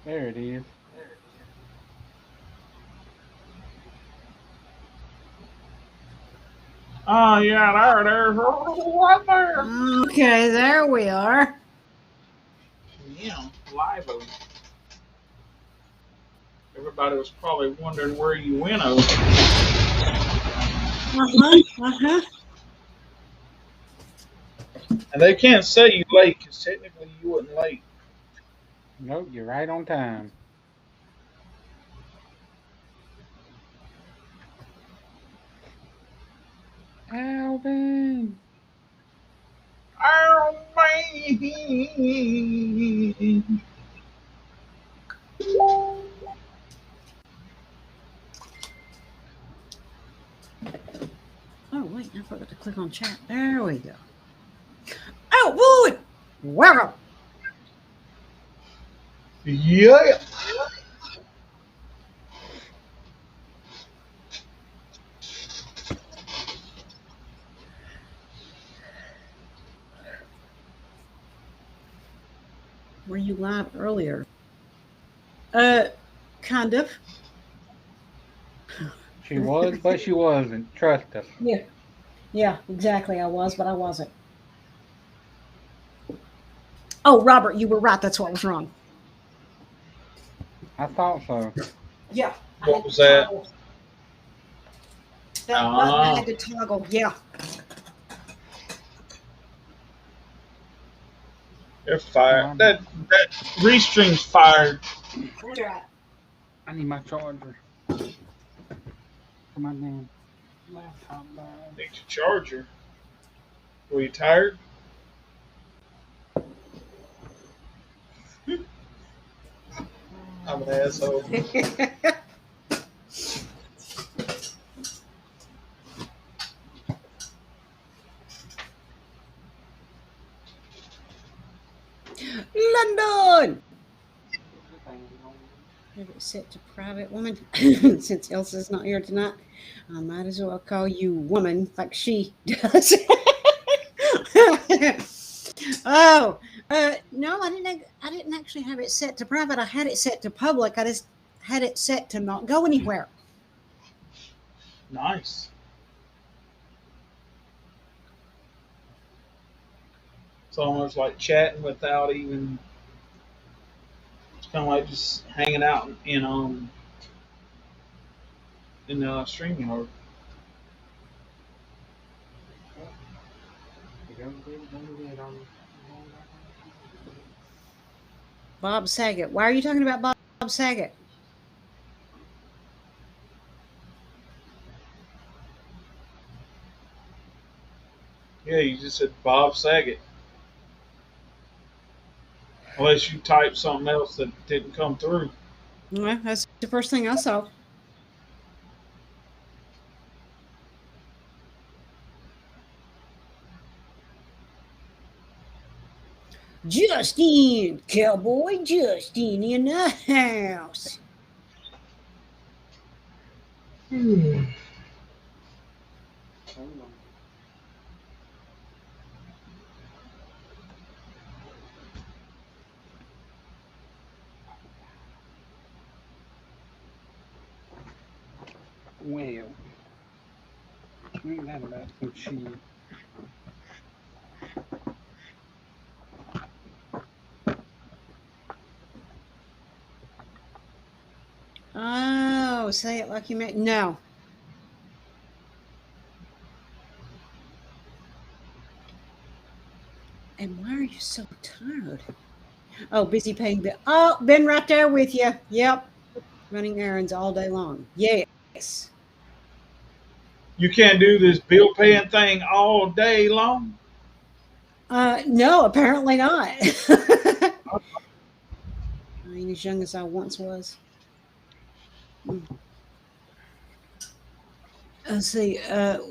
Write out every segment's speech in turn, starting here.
There it is. Oh yeah, there's right there. Okay, there we are. Yeah, live. Everybody was probably wondering where you went over. Uh-huh. And they can't say you late because technically you wasn't late. Nope, you're right on time. Alvin! Oh man. Oh, wait, I forgot to click on chat. There we go. Oh, boy! Wow! Yeah. Were you live earlier? Uh, kind of. She was, but she wasn't. Trust us. Yeah. Yeah, exactly. I was, but I wasn't. Oh, Robert, you were right. That's what was wrong. I thought so. Yeah. I What had was to that? toggle. That button I Ah, had to toggle. Yeah. they're fired. Um, That restream's fired. That's right. I need my charger. My damn laptop died. Need your charger. Were you tired? I'm an asshole. London! Have it set to private woman. Since Elsa's not here tonight, I might as well call you woman like she does. Oh, no, I didn't actually have it set to private. I had it set to public. I just had it set to not go anywhere. Nice. It's almost like chatting without even. It's kind of like just hanging out in the StreamYard. Bob Saget. Why are you talking about Bob Saget? Yeah, you just said Bob Saget. Unless you typed something else that didn't come through. Well, that's the first thing I saw. Justin, Cowboy Justin in the house. Well, ain't that about some shit? Oh, say it like you meant. No. And why are you so tired? Oh, busy paying bill. Oh, been right there with you. Yep. Running errands all day long. Yes. You can't do this bill paying thing all day long. No, apparently not. I ain't as young as I once was. Let's see.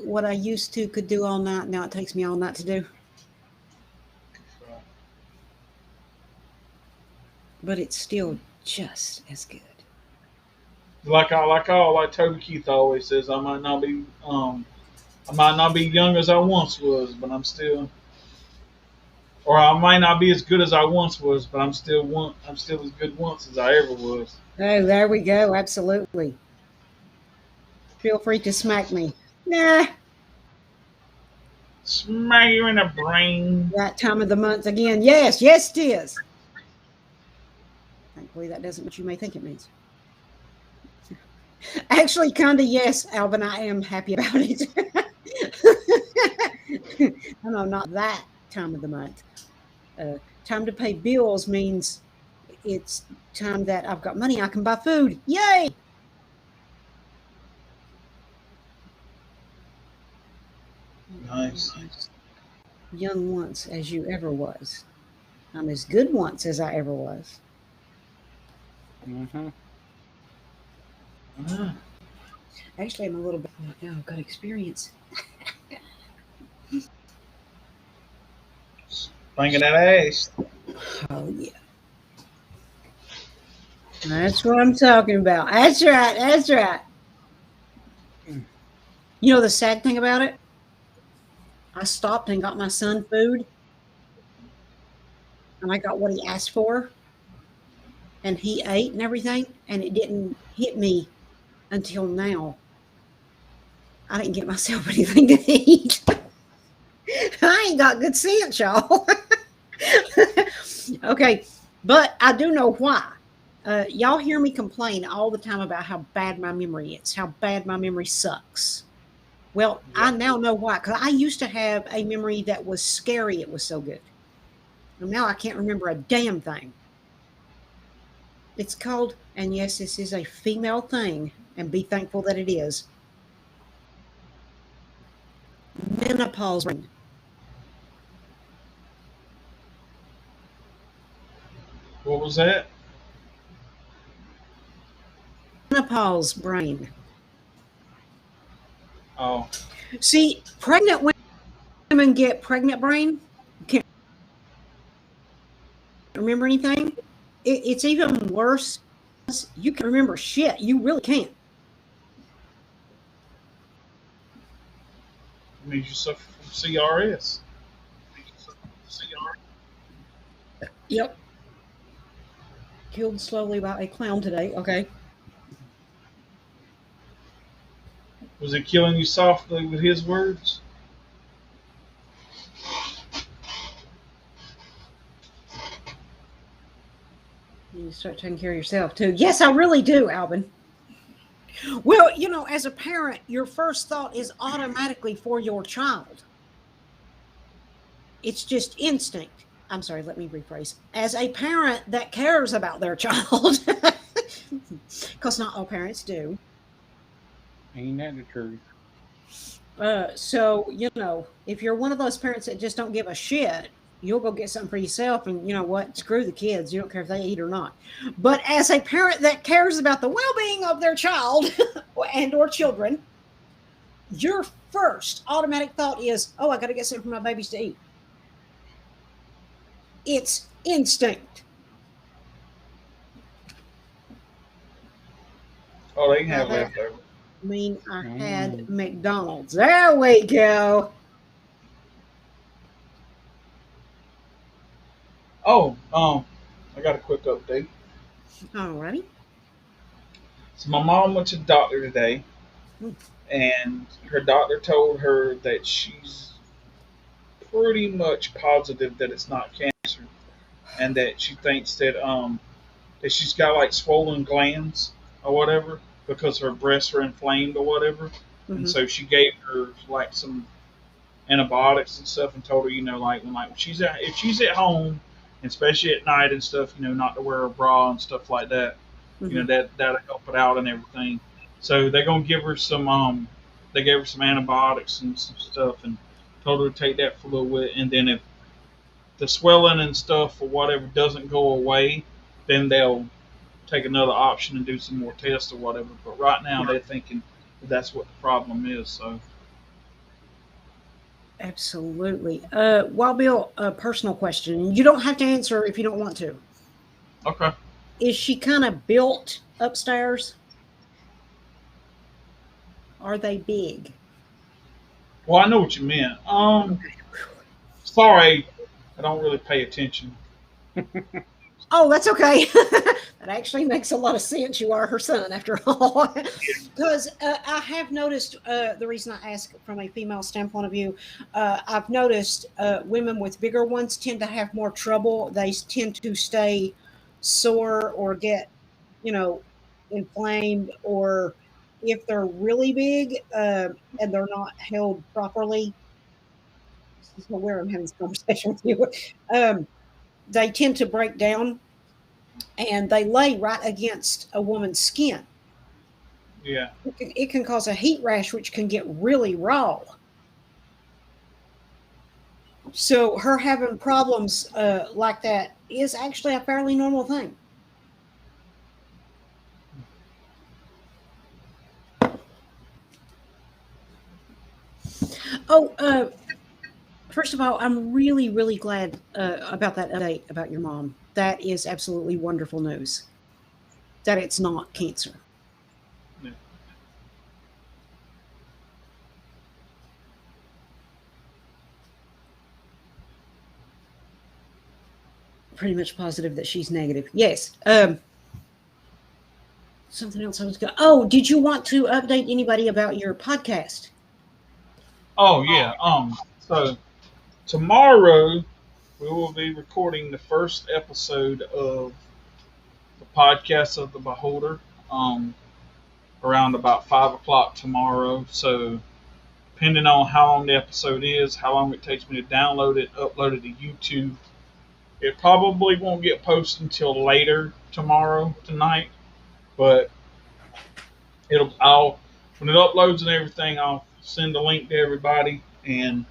What I used to could do all night. Now it takes me all night to do. But it's still just as good. Like Toby Keith always says, I might not be young as I once was, but I'm still Or I might not be as good as I once was, but I'm still as good once as I ever was. Oh, there we go. Absolutely. Feel free to smack me. Nah, Smack you in the brain. right time of the month again. Yes, yes, it is. Thankfully, that doesn't what you may think it means. Actually, kind of yes, Alvin. I am happy about it. No, not that time of the month. Time to pay bills means it's time that I've got money. I can buy food. Yay! Nice. Young once as you ever was. I'm as good once as I ever was. Mm-hmm. Ah, Actually, I'm a little bit. Oh, good experience. banging that ass. Oh yeah, that's what I'm talking about. That's right. That's right. You know the sad thing about it? I stopped and got my son food, and I got what he asked for, and he ate and everything, and it didn't hit me until now. I didn't get myself anything to eat. I ain't got good sense, y'all. Okay, but I do know why. Y'all hear me complain all the time about how bad my memory is, how bad my memory sucks. Well, I Yeah. now know why, because I used to have a memory that was scary. It was so good. And now I can't remember a damn thing. It's called, and yes, this is a female thing, and be thankful that it is, menopause brain. What was that? Menopause brain. Oh, See, pregnant women get pregnant brain. Can't remember anything. It's even worse. You can remember shit. You really can't. it means you suffer from CRS. Yep. Killed slowly by a clown today. Okay. Was it killing you softly with his words? You start taking care of yourself too. Yes, I really do, Alvin. Well, as a parent, your first thought is automatically for your child. It's just instinct. I'm sorry, let me rephrase. As a parent that cares about their child, because not all parents do. Ain't that the truth? So, if you're one of those parents that just don't give a shit, you'll go get something for yourself and you know what? Screw the kids. You don't care if they eat or not. But as a parent that cares about the well-being of their child and or children, your first automatic thought is, oh, I got to get something for my babies to eat. It's instinct. Oh, they can Now have that leftovers. mean I had Mm. McDonald's. There we go. Oh, I got a quick update. Alrighty. So my mom went to the doctor today, Hmm. and her doctor told her that she's pretty much positive that it's not cancer, and that she thinks that she's got like swollen glands or whatever because her breasts are inflamed or whatever, and Mm-hmm. so she gave her like some antibiotics and stuff and told her, like when she's at if she's at home, especially at night and stuff, not to wear a bra and stuff like that. Mm-hmm. That'll help it out and everything. So they're gonna give her some. They gave her some antibiotics and some stuff and told her to take that for a little bit. And then if the swelling and stuff or whatever doesn't go away, then they'll take another option and do some more tests or whatever. But right now they're thinking that's what the problem is. So Absolutely. Wild Bill, a personal question. You don't have to answer if you don't want to. okay. Is she kind of built upstairs? Are they big? Well, I know what you meant. Okay. Sorry. I don't really pay attention. Oh, that's okay. That actually makes a lot of sense. You are her son, after all. Because I have noticed the reason I ask from a female standpoint of view, I've noticed women with bigger ones tend to have more trouble. They tend to stay sore or get, you know, inflamed, or if they're really big and they're not held properly. This is where I'm having this conversation with you. They tend to break down and they lay right against a woman's skin. Yeah. It can cause a heat rash, which can get really raw. So her having problems like that is actually a fairly normal thing. Oh, first of all, I'm really, really glad about that update about your mom. That is absolutely wonderful news. That it's not cancer. Yeah. Pretty much positive that she's negative. Yes. Something else I was going. Oh, did you want to update anybody about your podcast? Oh yeah. So tomorrow we will be recording the first episode of the podcast of the Beholder. Around about 5 o'clock tomorrow. So depending on how long the episode is, how long it takes me to download it, upload it to YouTube, it probably won't get posted until later tomorrow tonight. But I'll when it uploads and everything, I'll send a link to everybody and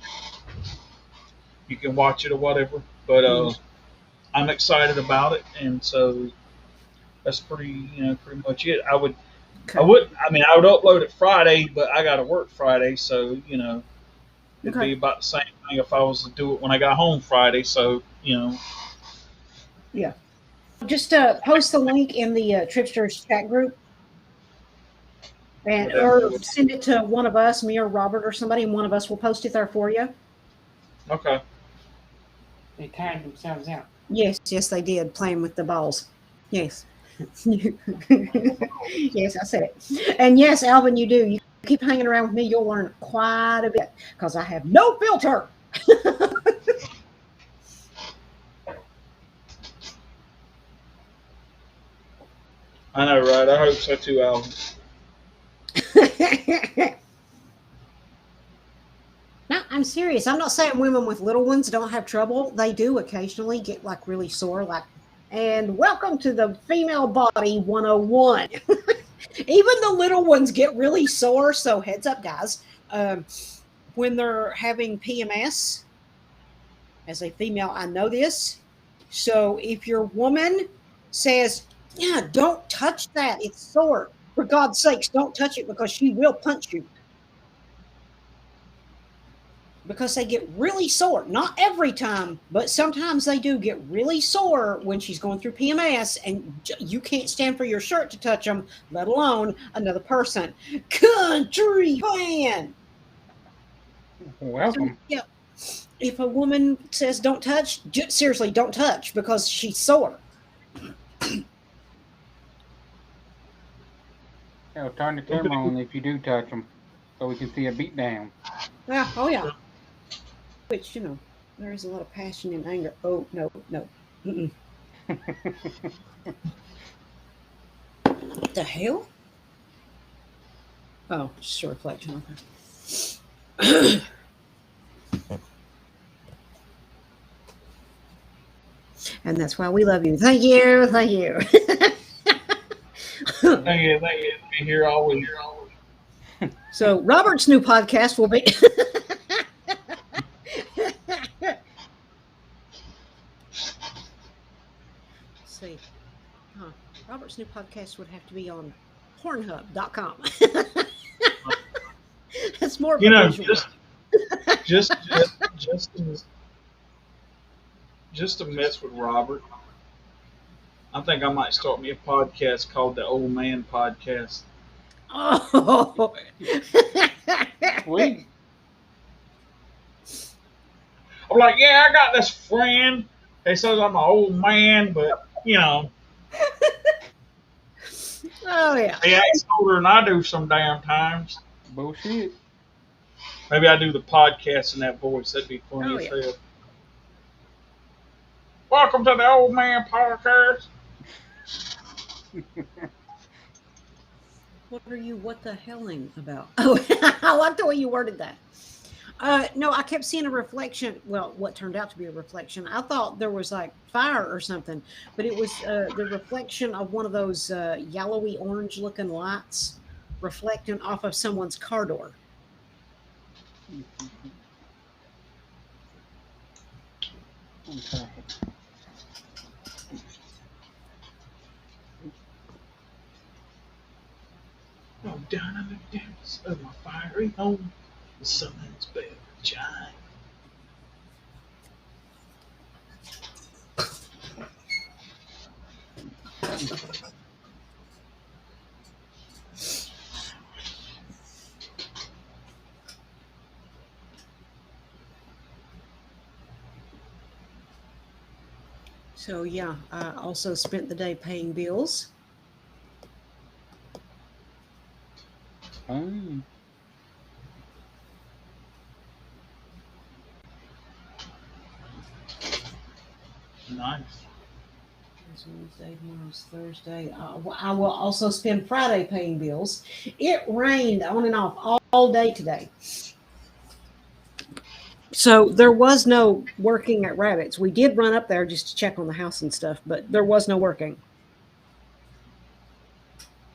you can watch it or whatever. But I'm excited about it, and so that's pretty much it. Okay. I would upload it Friday, but I got to work Friday, so it'd Okay. be about the same thing if I was to do it when I got home Friday. So Yeah. Just post the link in the Tripsters chat group, and or send it to one of us, me or Robert or somebody, and one of us will post it there for you. Okay. They tired themselves out. Yes, they did, playing with the balls. Yes. Yes, I said it. And yes, Alvin, you do. You keep hanging around with me, you'll learn quite a bit because I have no filter. I know, right? I hope so too, Alvin. No, I'm serious. I'm not saying women with little ones don't have trouble. They do occasionally get like really sore. And welcome to the Female Body 101. Even the little ones get really sore. So heads up, guys. When they're having PMS, as a female, I know this. So if your woman says, "Yeah, don't touch that, it's sore," for God's sakes, don't touch it, because she will punch you. Because they get really sore. Not every time, but sometimes they do get really sore when she's going through PMS, and you can't stand for your shirt to touch them, let alone another person. Country fan. Welcome. Yeah. If a woman says don't touch, seriously, don't touch, because she's sore. They'll turn the camera on if you do touch them, so we can see a beat down. Yeah, oh yeah. Which, there is a lot of passion and anger. Oh, no. Mm-mm. What the hell? Oh, just a reflection. Okay. And that's why we love you. Thank you. Thank you. Be here always. So Robert's new podcast will be. Let's see. Robert's new podcast would have to be on Pornhub.com. That's more of a visual. just to mess with Robert, I think I might start me a podcast called the Old Man Podcast. Oh, Sweet. I'm like, yeah, I got this friend. He says I'm an old man, but you know, Oh yeah. he acts older than I do some damn times. Bullshit. Maybe I do the podcast in that voice. That'd be funny Oh as yeah. hell. Welcome to the Old Man Podcast. What are you what the helling about? Oh, I like the way you worded that. No, I kept seeing a reflection. Well, what turned out to be a reflection. I thought there was like fire or something, but it was the reflection of one of those yellowy orange looking lights reflecting off of someone's car door. Okay. Oh, down in the depths of my fiery home, the sun's bell chime. So yeah, I also spent the day paying bills. Oh. Nice. It's Wednesday, tomorrow's Thursday. I will also spend Friday paying bills. It rained on and off all day today. So there was no working at Rabbits. We did run up there just to check on the house and stuff, but there was no working.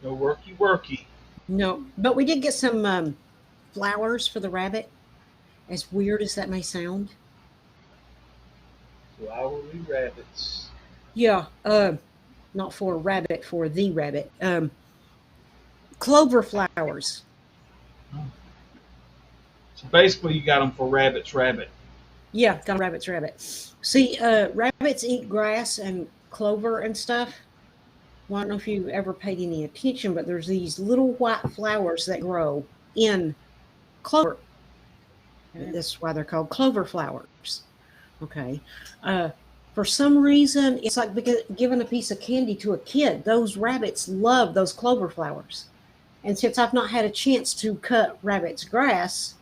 No worky worky. No, but we did get some flowers for the rabbit. As weird as that may sound. Flowery rabbits. Yeah, not for a rabbit, for the rabbit. Clover flowers. So basically, you got them for rabbit. Yeah, got rabbit's rabbit. See, rabbits eat grass and clover and stuff. Well, I don't know if you ever paid any attention, but there's these little white flowers that grow in clover. And that's why they're called clover flowers. Okay. For some reason, it's like giving a piece of candy to a kid. Those rabbits love those clover flowers. And since I've not had a chance to cut rabbit's grass,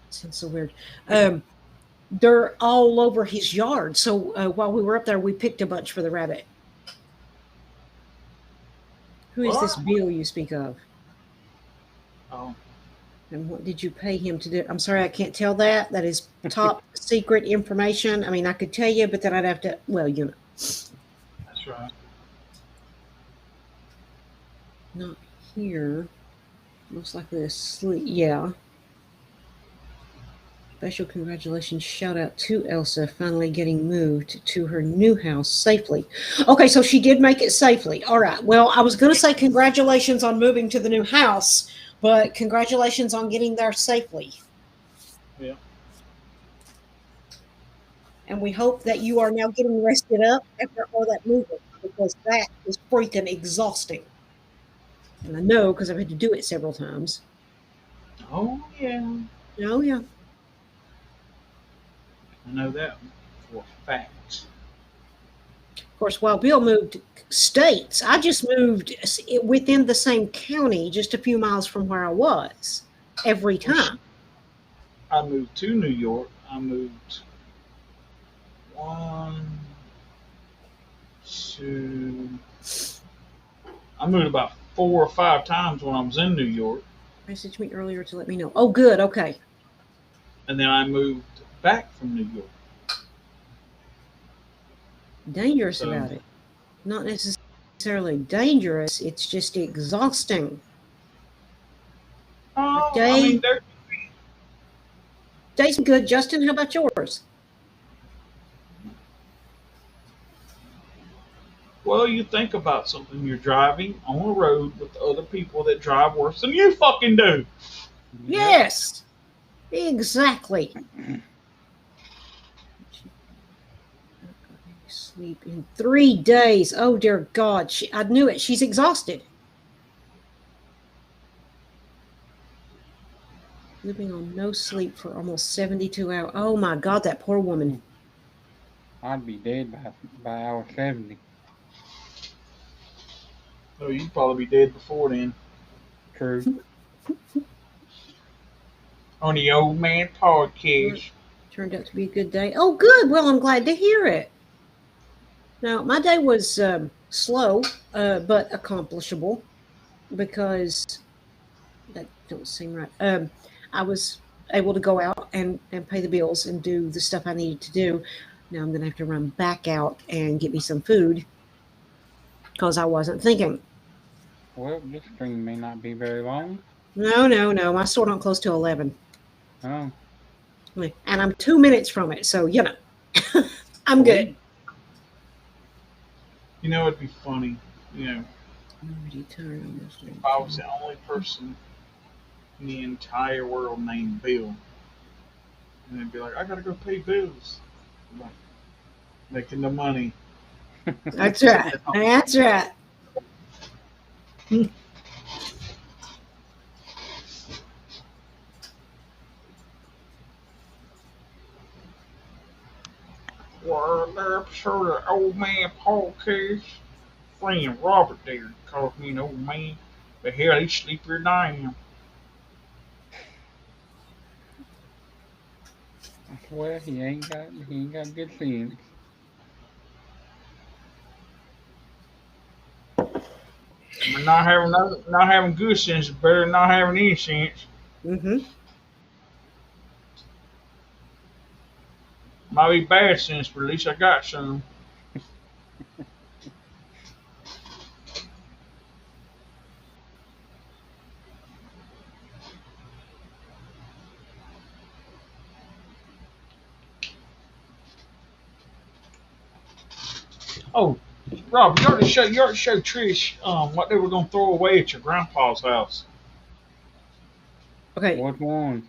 it sounds so weird. They're all over his yard. So while we were up there, we picked a bunch for the rabbit. Who is this Bill you speak of? Oh. And what did you pay him to do? I'm sorry, I can't tell that. That is top secret information. I mean, I could tell you, but then I'd have to, well, you know. That's right. Not here. Looks like this sleep. Yeah. Special congratulations. Shout out to Elsa finally getting moved to her new house safely. Okay, so she did make it safely. All right. Well, I was going to say congratulations on moving to the new house, but congratulations on getting there safely. Yeah. And we hope that you are now getting rested up after all that moving, because that is freaking exhausting. And I know because I've had to do it several times. Oh, yeah. Oh, yeah. I know that for a fact. Of course, while Bill moved states, I just moved within the same county, just a few miles from where I was every time. I moved to New York. I moved 2. I moved about 4 or 5 times when I was in New York. Messaged me earlier to let me know. Oh, good. Okay. And then I moved back from New York. Dangerous about it. Not necessarily dangerous. It's just exhausting. Oh, I mean, Day's good. Justin, how about yours? well, you think about something. You're driving on a road with other people that drive worse than you fucking do. Yes. Exactly. Sleep in 3 days. Oh, dear God. I knew it. She's exhausted. Living on no sleep for almost 72 hours. Oh my God, that poor woman. I'd be dead by hour 70. Oh, you'd probably be dead before then. True. On the Old Man Podcast. Turned out to be a good day. Oh, good. Well, I'm glad to hear it. Now, my day was slow, but accomplishable because that don't seem right. I was able to go out and pay the bills and do the stuff I needed to do. Now I'm going to have to run back out and get me some food because I wasn't thinking. Well, this stream may not be very long. No, no, no. My store don't close till 11. Oh. And I'm 2 minutes from it, so, you know, I'm good. You know, it'd be funny, you know, if I was the only person in the entire world named Bill, and they'd be like, I gotta go pay bills. Like, making the money. That's right. That's right. Well, another episode of Old Man Podcast. Friend Robert there calls me an old man, but hell, he's sleepier than I am. Well, he ain't got good sense. But not having good sense is better than not having any sense. Mm-hmm. Might be bad sense, but at least I got some. Oh, Rob, you already showed Trish what they were gonna throw away at your grandpa's house. Okay. What one?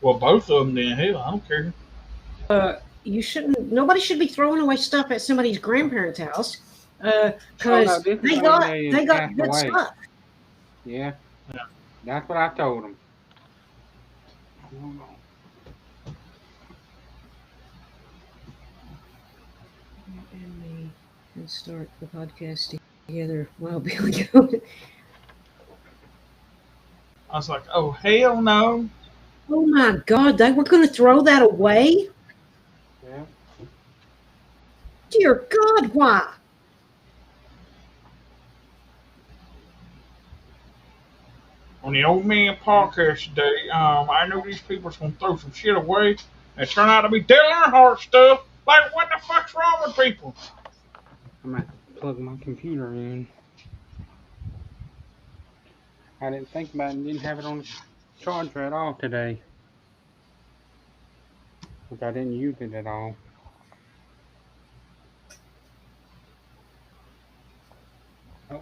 Well, both of them then. Hell, I don't care. You shouldn't. Nobody should be throwing away stuff at somebody's grandparents' house because they got good stuff. Yeah. That's what I told them. And we start the podcast together while Billy goes. I was like, oh hell no. Oh my God, they were going to throw that away? Yeah. Dear God, why? On the Old Man Podcast today, I know these people's gonna throw some shit away and turn out to be Dale Earnhardt stuff. Like, what the fuck's wrong with people? I'm going to plug my computer in. I didn't think about it and didn't have it on the charger at all today. Because I didn't use it at all. Oh.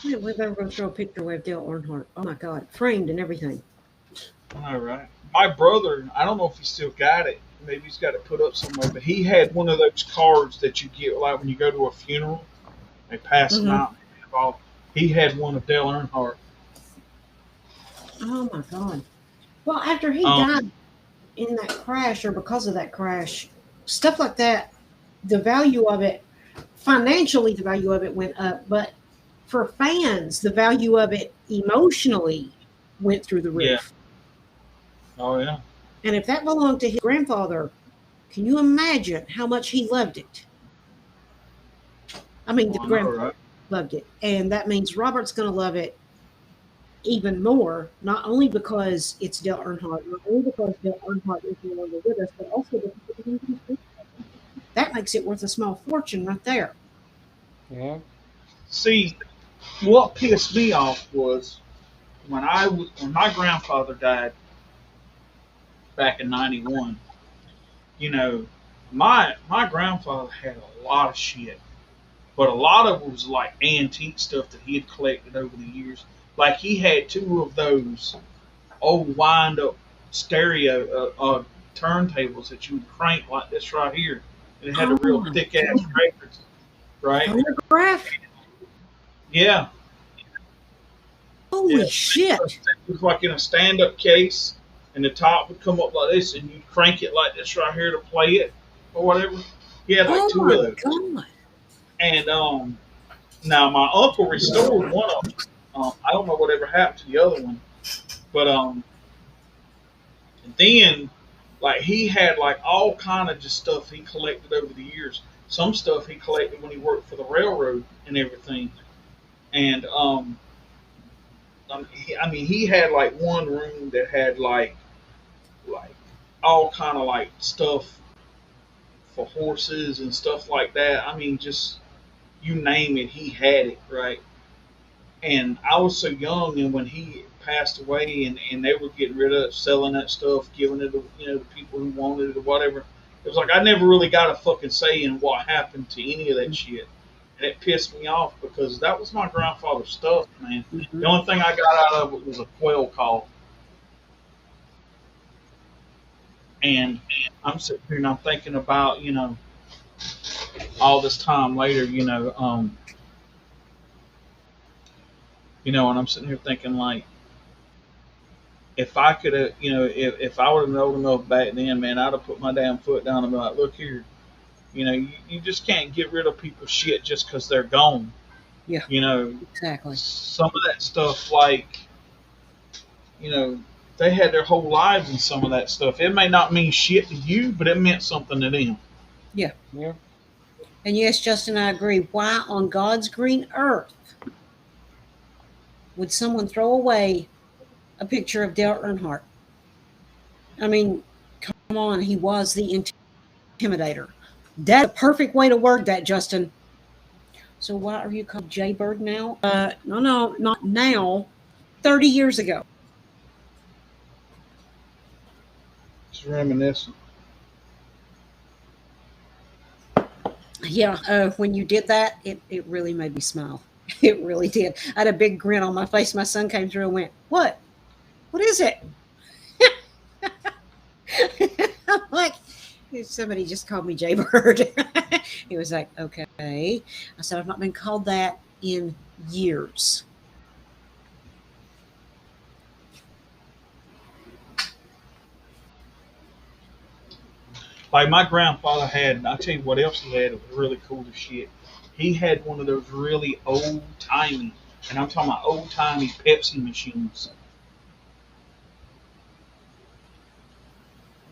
Yeah, we're going to throw a picture away of Dale Earnhardt. Oh my God, framed and everything. All right. My brother, I don't know if he still got it. Maybe he's got it put up somewhere, but he had one of those cards that you get like when you go to a funeral. They pass them out. He had one of Dale Earnhardt. Oh my God. Well, after he died in that crash or because of that crash, stuff like that, the value of it, financially, the value of it went up. But for fans, the value of it emotionally went through the roof. Yeah. Oh, yeah. And if that belonged to his grandfather, can you imagine how much he loved it? I mean, the grandfather loved it. And that means Robert's going to love it even more, not only because it's Dale Earnhardt, not only because Dale Earnhardt is no longer with us, but also because that makes it worth a small fortune right there. Yeah. See, what pissed me off was when my grandfather died back in '91. You know, my grandfather had a lot of shit, but a lot of it was like antique stuff that he had collected over the years. Like he had two of those old wind-up stereo turntables that you would crank like this right here. and it had a Oh real my thick ass God. record, right? Phonograph? Yeah, yeah. Holy shit. It was like in a stand-up case, and the top would come up like this, and you'd crank it like this right here to play it or whatever. He had like Oh two my of those, God. and now my uncle restored one of them. I don't know whatever happened to the other one, but then like he had like all kind of just stuff he collected over the years. Some stuff he collected when he worked for the railroad and everything, and I mean he had like one room that had like all kind of like stuff for horses and stuff like that. I mean, just you name it, he had it, right? And I was so young, and when he passed away, and they were getting rid of selling that stuff, giving it to the people who wanted it or whatever. It was like I never really got a fucking say in what happened to any of that shit, and it pissed me off because that was my grandfather's stuff, man. Mhm. The only thing I got out of it was a quail call, and I'm sitting here and I'm thinking about all this time later, and I'm sitting here thinking like, if I could have, if I would have known enough back then, man, I'd have put my damn foot down and be like, look here, you just can't get rid of people's shit just because they're gone. Yeah, You know, exactly. some of that stuff, like, you know, they had their whole lives in some of that stuff. It may not mean shit to you, but it meant something to them. Yeah. Yeah. And yes, Justin, I agree. Why on God's green earth would someone throw away a picture of Dale Earnhardt? I mean, come on, he was the intimidator. That's a perfect way to word that, Justin. So why are you called Jaybird now? No, not now. 30 years ago. It's reminiscent. Yeah, when you did that, it really made me smile. It really did. I had a big grin on my face. My son came through and went, "What? What is it?" I'm like, somebody just called me Jaybird. He was like, "Okay." I said, "I've not been called that in years." Like my grandfather had, I'll tell you what else he had. It was really cool as shit. He had one of those really old timey, and I'm talking about old timey Pepsi machines.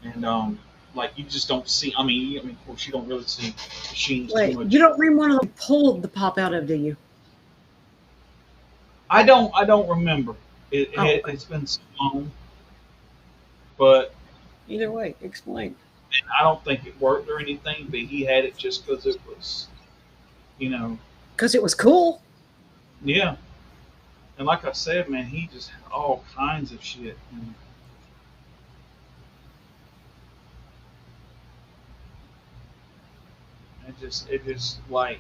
And like you just don't see. I mean, of course, you don't really see machines too Wait, you much. don't remember one of them pulled the pop out of, do you? I don't remember. Oh, okay. It's been so long, but Either way, explain. I don't think it worked or anything. But he had it just because it was, you know, Because it was cool. yeah. And like I said, man, he just had all kinds of shit. And it just like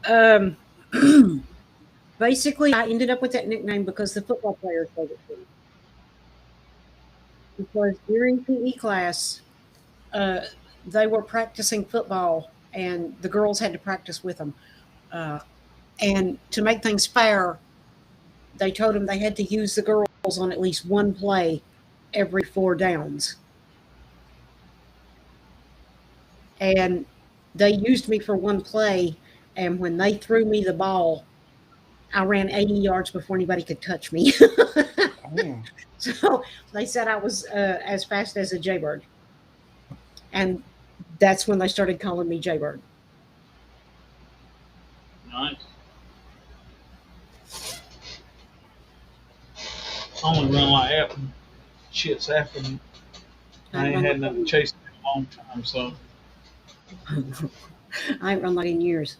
Um, basically, I ended up with that nickname because the football players gave it to me. Because during PE class, uh, they were practicing football, and the girls had to practice with them. Uh, and to make things fair, they told them they had to use the girls on at least one play every four downs. And they used me for one play, and when they threw me the ball, I ran 80 yards before anybody could touch me. Damn. So they said I was as fast as a Jaybird. And that's when they started calling me Jaybird. nice. I only run like that when shit's after me. I I ain't ain't run had nothing like chasing me in a long time, so I ain't run like in years.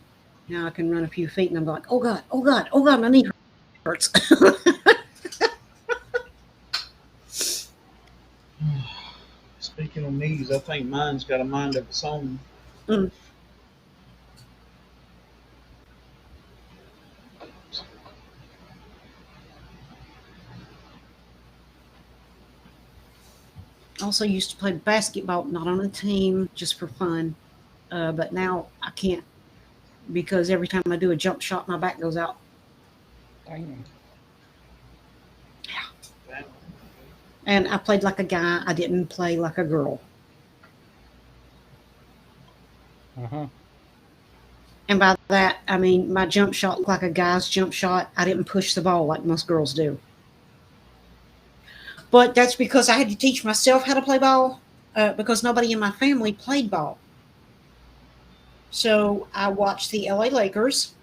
Now I can run a few feet and I'm like, oh God, oh God, oh God, my knee hurts. speaking of knees, I think mine's got a mind of its own. Mm. Also used to play basketball, not on a team, just for fun. But now I can't because every time I do a jump shot, my back goes out. Damn. And I played like a guy. I didn't play like a girl. Uh-huh. And by that, I mean my jump shot looked like a guy's jump shot. I didn't push the ball like most girls do. But that's because I had to teach myself how to play ball because nobody in my family played ball. So I watched the LA Lakers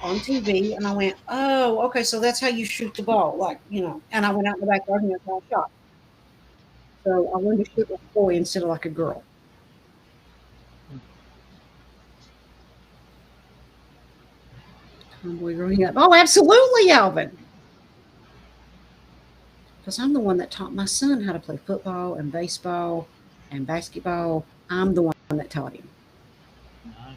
on TV and I went, oh, okay, so that's how you shoot the ball. Like, and I went out in the backyard and that's how I shot. So I learned to shoot like a boy instead of like a girl. Tomboy growing up. Oh, absolutely, Alvin. Because I'm the one that taught my son how to play football and baseball and basketball. I'm the one that taught him. Nice.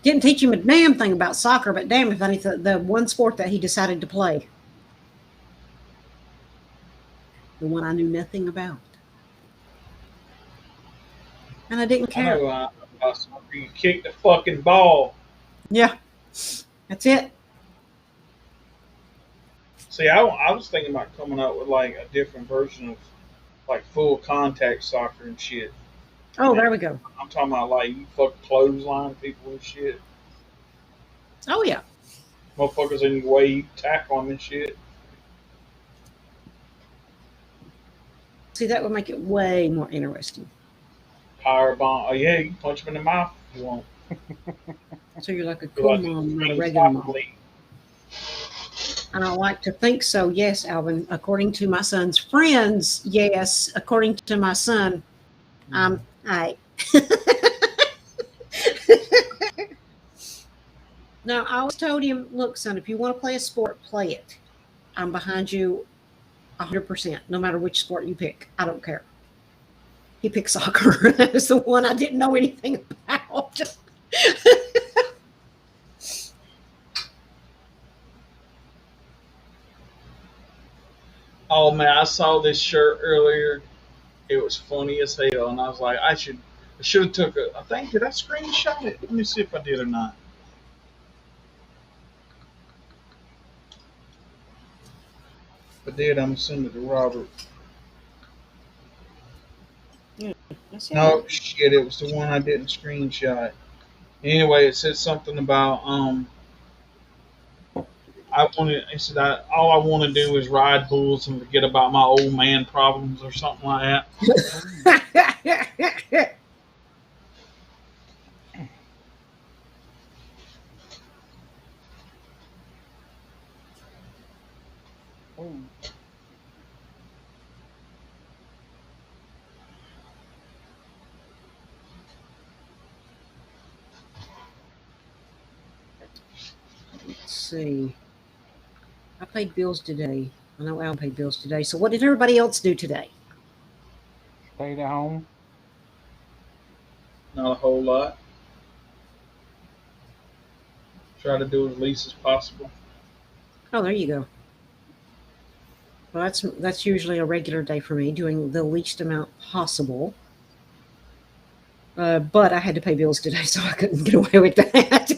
Didn't teach him a damn thing about soccer, but damn if anything, the one sport that he decided to play. The one I knew nothing about. And I didn't I care. know about soccer. You kick the fucking ball. Yeah, that's it. See, I was thinking about coming up with like a different version of like full contact soccer and shit. Oh, there we go. I'm talking about like you fuck clothesline people and shit. Oh, yeah. Motherfuckers in your way, you tackle them and shit. See, that would make it way more interesting. Power bomb. Oh yeah, you can punch them in the mouth if you want. So you're like a You're cool like mom, not a green regular soccer mom. league. And I like to think so. Yes, Alvin. According to my son's friends, yes. According to my son, I'm I. Now, I always told him, look, son, if you want to play a sport, play it. I'm behind you 100%, no matter which sport you pick. I don't care. He picked soccer. That's the one I didn't know anything about. Oh man, I saw this shirt earlier. It was funny as hell, and I was like, I should have took a. I think did I screenshot it? Let me see if I did or not. If I did, I'm gonna send it to Robert. Yeah, No shit, it was the one I didn't screenshot. Anyway, it said something about I wanted. It said all I want to do is ride bulls and forget about my old man problems or something like that. Oh. Let's see. I paid bills today. I know Al paid bills today. So what did everybody else do today? Stayed at home. Not a whole lot. Try to do as least as possible. Oh, there you go. Well, that's usually a regular day for me, doing the least amount possible. But I had to pay bills today, so I couldn't get away with that.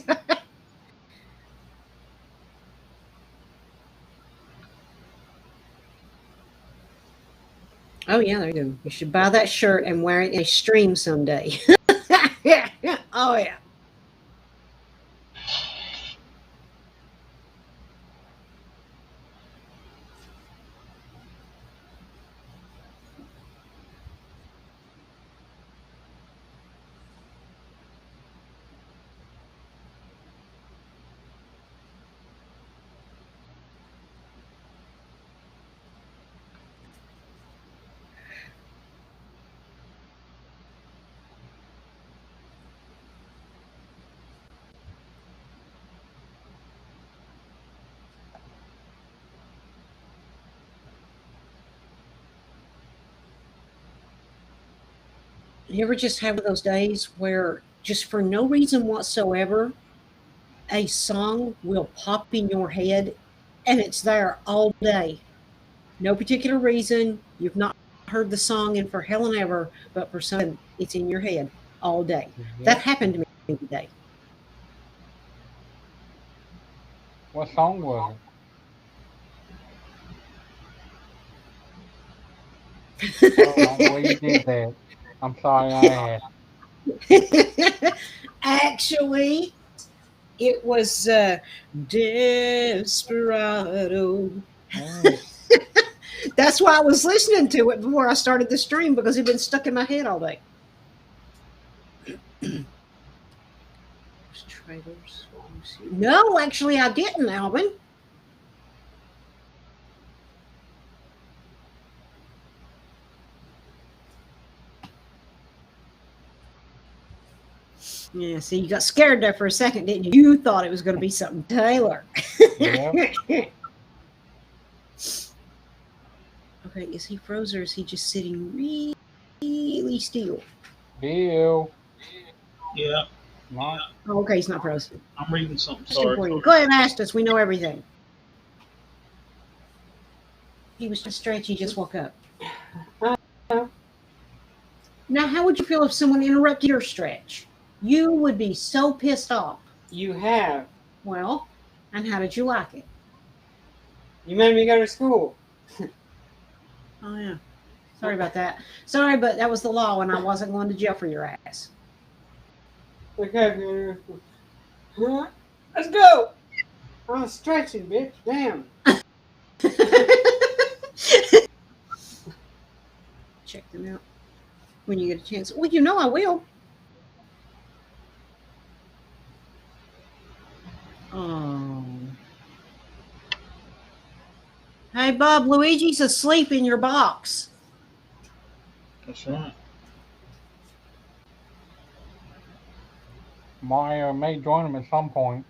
Oh, yeah, there you go. You should buy that shirt and wear it in a stream someday. Oh, yeah. You ever just have those days where just for no reason whatsoever, a song will pop in your head and it's there all day? No particular reason. You've not heard the song in for hell and ever, but for some, it's in your head all day. That Yep. happened to me today. What song was it? Oh, not the way you did that. I'm sorry I asked. Actually, it was Desperado. Oh, That's why I was listening to it before I started the stream because it'd been stuck in my head all day. Trailers. No, actually, I didn't, Alvin. Yeah, see, you got scared there for a second, didn't you? You thought it was going to be something Taylor. yep. Okay, is he frozen or is he just sitting really still? Bill. Yeah, Not. Oh, okay, he's not frozen. I'm reading something. Question Sorry. for you. Go ahead and ask us. We know everything. He was just stretched. He just woke up. Now, how would you feel if someone interrupted your stretch? You would be so pissed off. You have. Well, and how did you like it? You made me go to school. Oh, yeah. Sorry about that. Sorry, but that was the law, and I wasn't going to jail for your ass. Okay, huh? Let's go. I'm stretching, bitch. Damn. Check them out when you get a chance. Well, you know I will. Oh. Hey, Bob, Luigi's asleep in your box. That's right. Mario may join him at some point.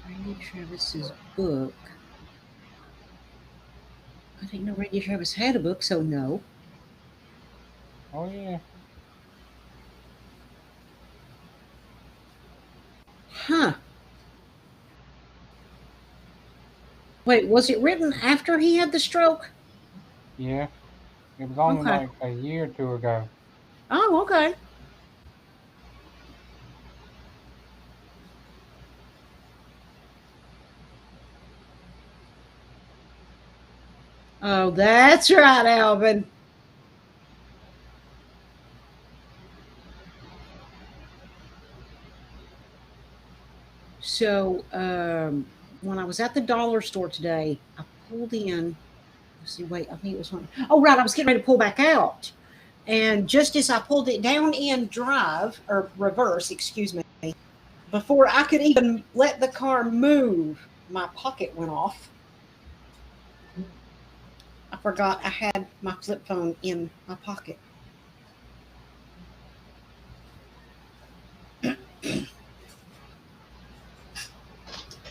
Randy Travis's book. I didn't know Randy Travis had a book, so no. Oh, yeah. Huh. Wait, was it written after he had the stroke? Yeah. It was only Okay. like a year or two ago. Oh, okay. Oh, that's right, Alvin. So, when I was at the dollar store today, I pulled in. Let's see, wait, I think it was one. Oh, right, I was getting ready to pull back out. And just as I pulled it down in drive, or reverse, excuse me, before I could even let the car move, my pocket went off. I forgot I had my flip phone in my pocket.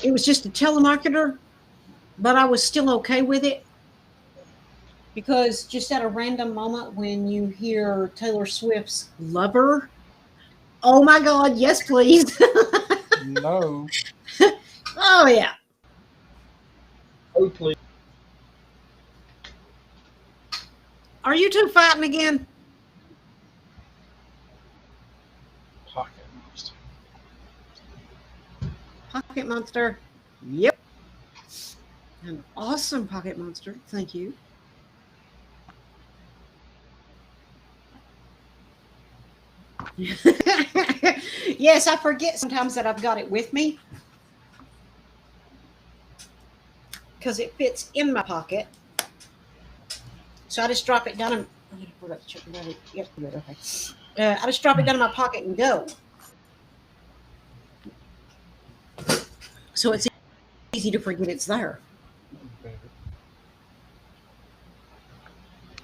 It was just a telemarketer, but I was still okay with it because just at a random moment when you hear Taylor Swift's Lover, oh my God, yes, please. No. Oh, yeah. Oh, please. Are you two fighting again? Pocket monster. Pocket Monster. Yep. An awesome Pocket Monster. Thank you. Yes, I forget sometimes that I've got it with me because it fits in my pocket. So I just drop it down and yep, good, okay. I just drop it down in my pocket and go. So it's easy to forget it's there.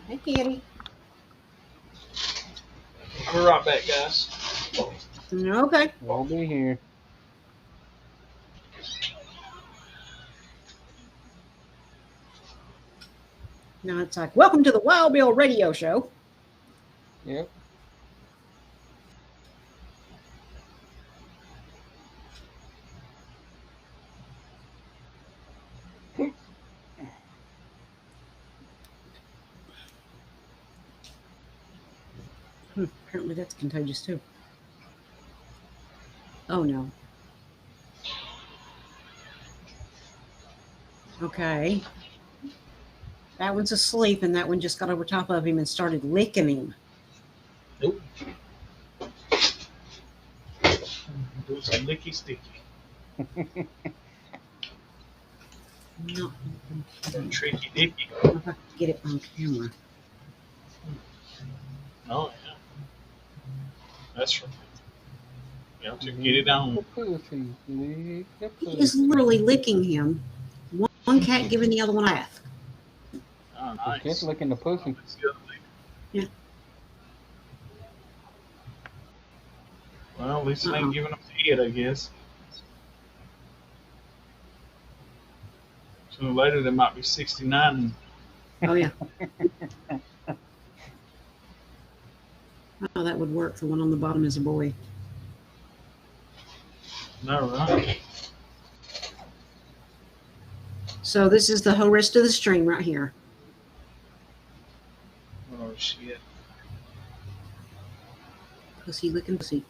Hey, Kitty. I'll be right back, guys. Okay. We'll be here. Now it's like, welcome to the Wild Bill Radio Show. Yep. Apparently that's contagious too. Oh no. Okay. That one's asleep, and that one just got over top of him and started licking him. Nope. Do some licky sticky. No. Tricky dicky. I don't know if I can get it on camera. Oh yeah. That's right. You have to get it on. The pussy. Lick the He is pussy. literally licking him. One cat giving the other one a bath. Oh, It's just nice. licking the pussy. That's good. Yeah. Well, at least it ain't giving up the head, I guess. Sooner or later, there might be 69. Oh yeah. Oh, that would work. The one on the bottom is a boy. No, right? So this is the whole rest of the stream right here. Oh, shit. Pussy licking pussy.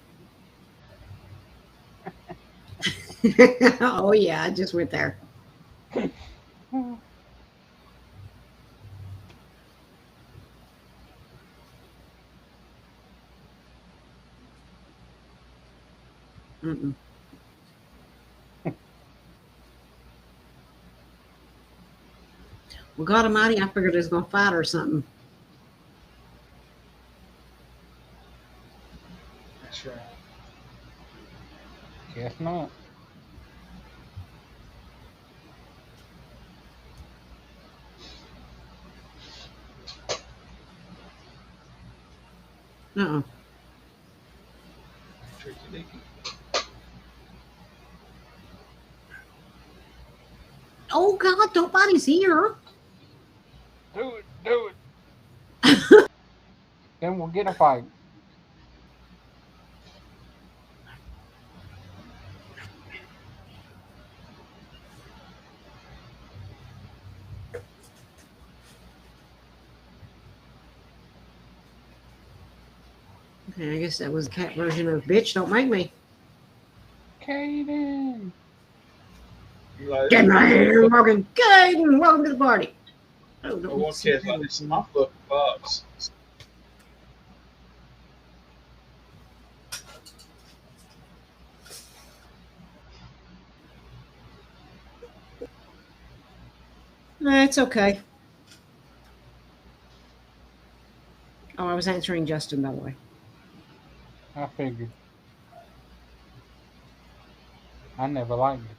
Oh yeah, I just went there. Mm-mm. Well, God Almighty, I figured it was gonna fight or something. That's right. Guess not. Uh-uh. Tricky dicky. Oh God, don't bite his ear. Do it. Do it. Then we'll get a fight. Okay, I guess that was the cat version of bitch, don't make me. Caden. You like Get right here, Morgan. Caden, welcome to the party. Oh, I don't want kids like this in my fluffy box. It's okay. Oh, I was answering Justin, by the way. I figured. I never liked it.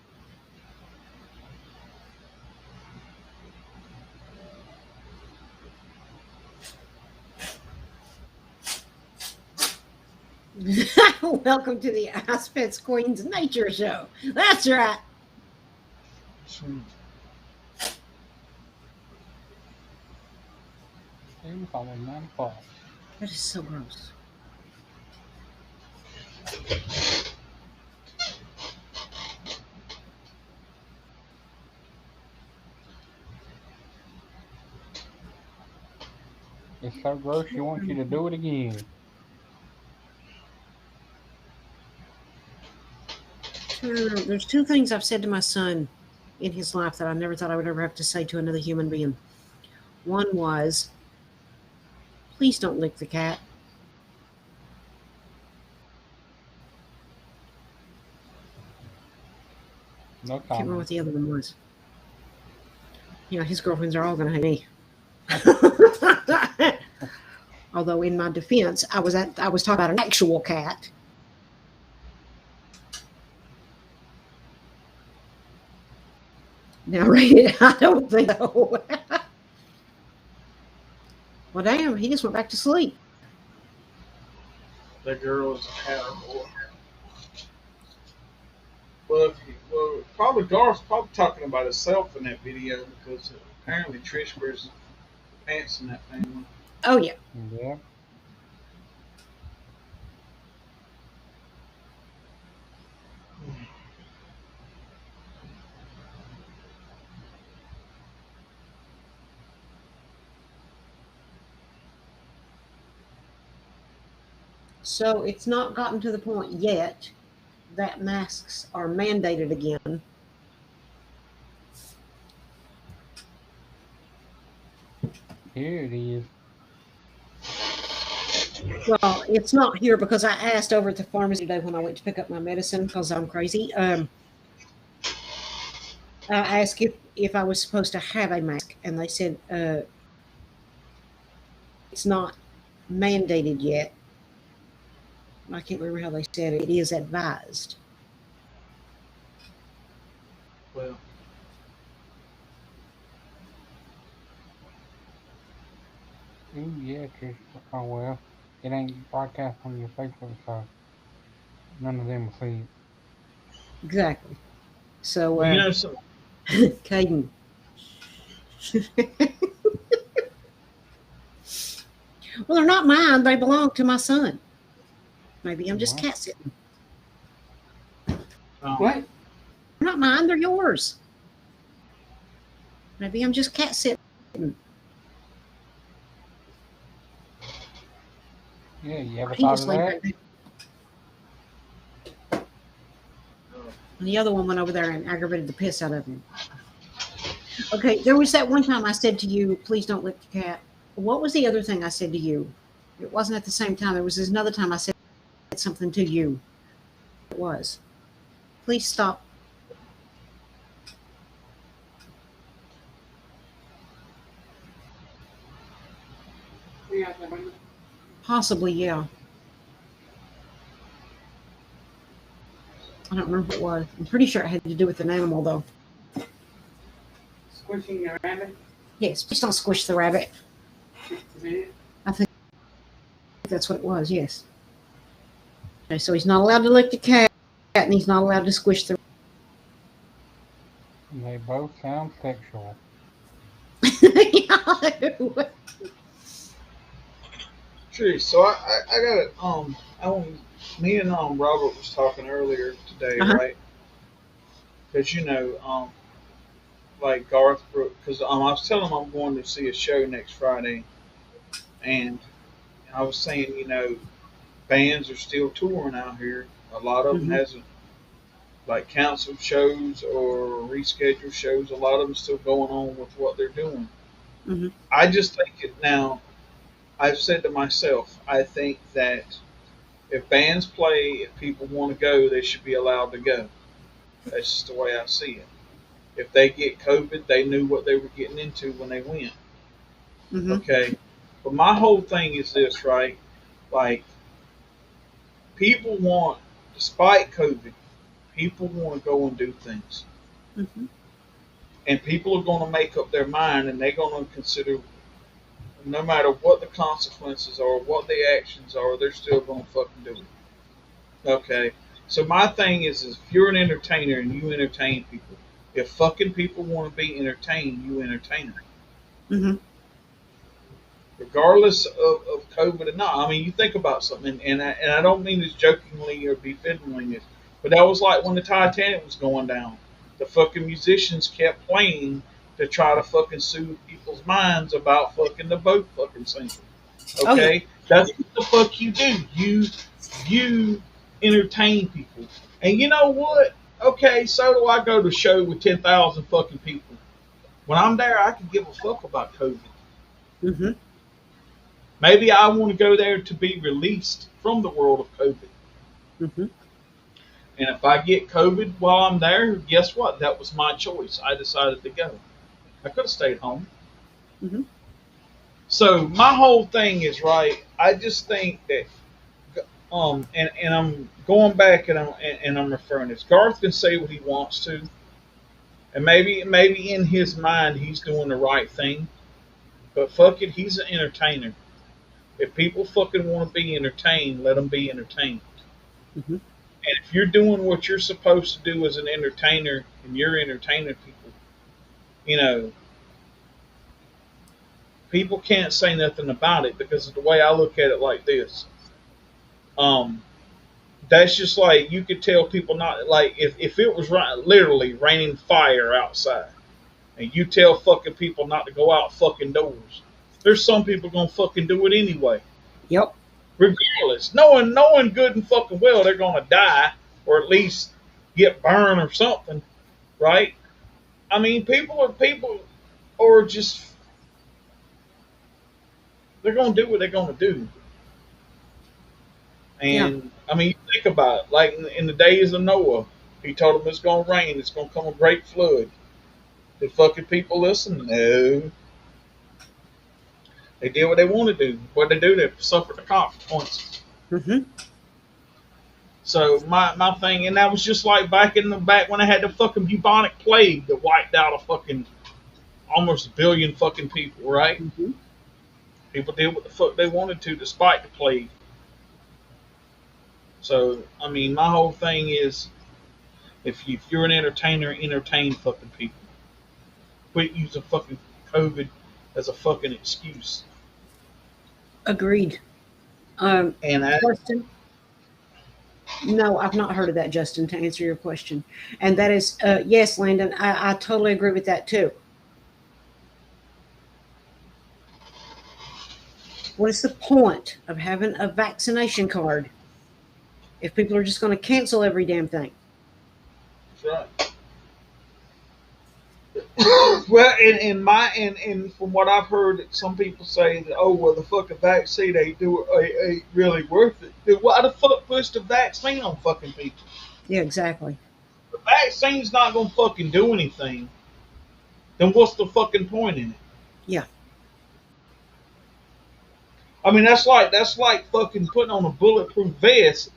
Welcome to the icepets Queen's Nature Show. That's right. Even if I was 95. That is so gross. It's so gross, you want you to do it again. There's two things I've said to my son in his life that I never thought I would ever have to say to another human being. One was, please don't lick the cat. No I can't remember comment. what the other one was. You know, his girlfriends are all going to hate me. Although, in my defense, I was talking about an actual cat. Now, Ray, I don't think so. Well, damn, he just went back to sleep. That girl is a cowboy. Well, probably Garth's probably talking about himself in that video because apparently Trish wears pants in that family. Oh, yeah. Yeah. So it's not gotten to the point yet that masks are mandated again. Here it is. Well, it's not here because I asked over at the pharmacy today when I went to pick up my medicine because I'm crazy. I asked if I was supposed to have a mask, and they said it's not mandated yet. I can't remember how they said it. It is advised. Well, Ooh, yeah, Trish. Oh, well. It ain't broadcast on your Facebook, so none of them will see it. Exactly. So, well, you know, so Caden. Well, they're not mine. They belong to my son. Maybe I'm just What? cat sitting. What? They're not mine. They're yours. Maybe I'm just cat sitting. Yeah, you ever He thought just of laid that? right there. And the other one went over there and aggravated the piss out of him. Okay, there was that one time I said to you, please don't lick the cat. What was the other thing I said to you? It wasn't at the same time. There was another time I said something to you. It was. Please stop. Yeah, I think- Possibly, yeah. I don't remember what it was. I'm pretty sure it had to do with an animal, though. Squishing your rabbit. Yes, please don't squish the rabbit. Is it? I think that's what it was, yes. Okay, so he's not allowed to lick the cat, and he's not allowed to squish the They both sound sexual. true. So I got it. Me and Robert was talking earlier today, Uh-huh. right? Because like Garth Brooks, because I was telling him I'm going to see a show next Friday, and I was saying, bands are still touring out here. A lot of them Mhm. hasn't like canceled shows or rescheduled shows. A lot of them still going on with what they're doing. Mhm. I just think it now. I've said to myself, I think that if bands play, if people want to go, they should be allowed to go. That's just the way I see it. If they get COVID, they knew what they were getting into when they went. Mhm. Okay. But my whole thing is this, right? Like, people want, despite COVID, people want to go and do things. Mhm. And people are going to make up their mind and they're going to consider, no matter what the consequences are, what the actions are, they're still going to fucking do it. Okay. So my thing is if you're an entertainer and you entertain people, if fucking people want to be entertained, you entertain them. Mhm. Regardless of COVID or not. I mean, you think about something, and I don't mean this jokingly or befittingly this, but that was like when the Titanic was going down. The fucking musicians kept playing to try to fucking soothe people's minds about fucking the boat fucking sinking. Oh, yeah. Okay? That's what the fuck you do. You entertain people. And you know what? Okay, so do I go to a show with 10,000 fucking people. When I'm there, I can give a fuck about COVID. Mhm. Maybe I want to go there to be released from the world of COVID. Mhm. And if I get COVID while I'm there, guess what? That was my choice. I decided to go. I could have stayed home. Mhm. So my whole thing is right. I just think that, and I'm going back and I'm referring this. Garth can say what he wants to, and maybe in his mind he's doing the right thing. But fuck it, he's an entertainer. If people fucking want to be entertained, let them be entertained. Mhm. And if you're doing what you're supposed to do as an entertainer and you're entertaining people, you know, people can't say nothing about it because of the way I look at it like this. Um, that's just like you could tell people not like if it was literally raining fire outside and you tell fucking people not to go out fucking doors. There's some people gonna fucking do it anyway. Yep. regardless, knowing good and fucking well they're gonna die or at least get burned or something, right? I mean, people are just they're gonna do what they're gonna do. Yeah. And I mean, you think about it, like in the days of Noah, he told them it's gonna rain, it's gonna come a great flood. Did fucking people listen? No. They did what they want to do. What they do, they suffered the consequences. Mm-hmm. So my thing, and that was just like back when I had the fucking bubonic plague that wiped out a fucking almost a billion fucking people, right? Mm-hmm. People did what the fuck they wanted to despite the plague. So I mean, my whole thing is, if you're an entertainer, entertain fucking people. Quit using fucking COVID as a fucking excuse. Agreed. And I, Justin? No, I've not heard of that, Justin, to answer your question. And that is, yes, Landon, I totally agree with that too. What is the point of having a vaccination card if people are just going to cancel every damn thing? that's right. Well, and from what I've heard, some people say that, oh well, the fucking vaccine ain't really worth it. Then why the fuck push the vaccine on fucking people? Yeah, exactly. The vaccine's not gonna fucking do anything. Then what's the fucking point in it? Yeah. I mean, that's like fucking putting on a bulletproof vest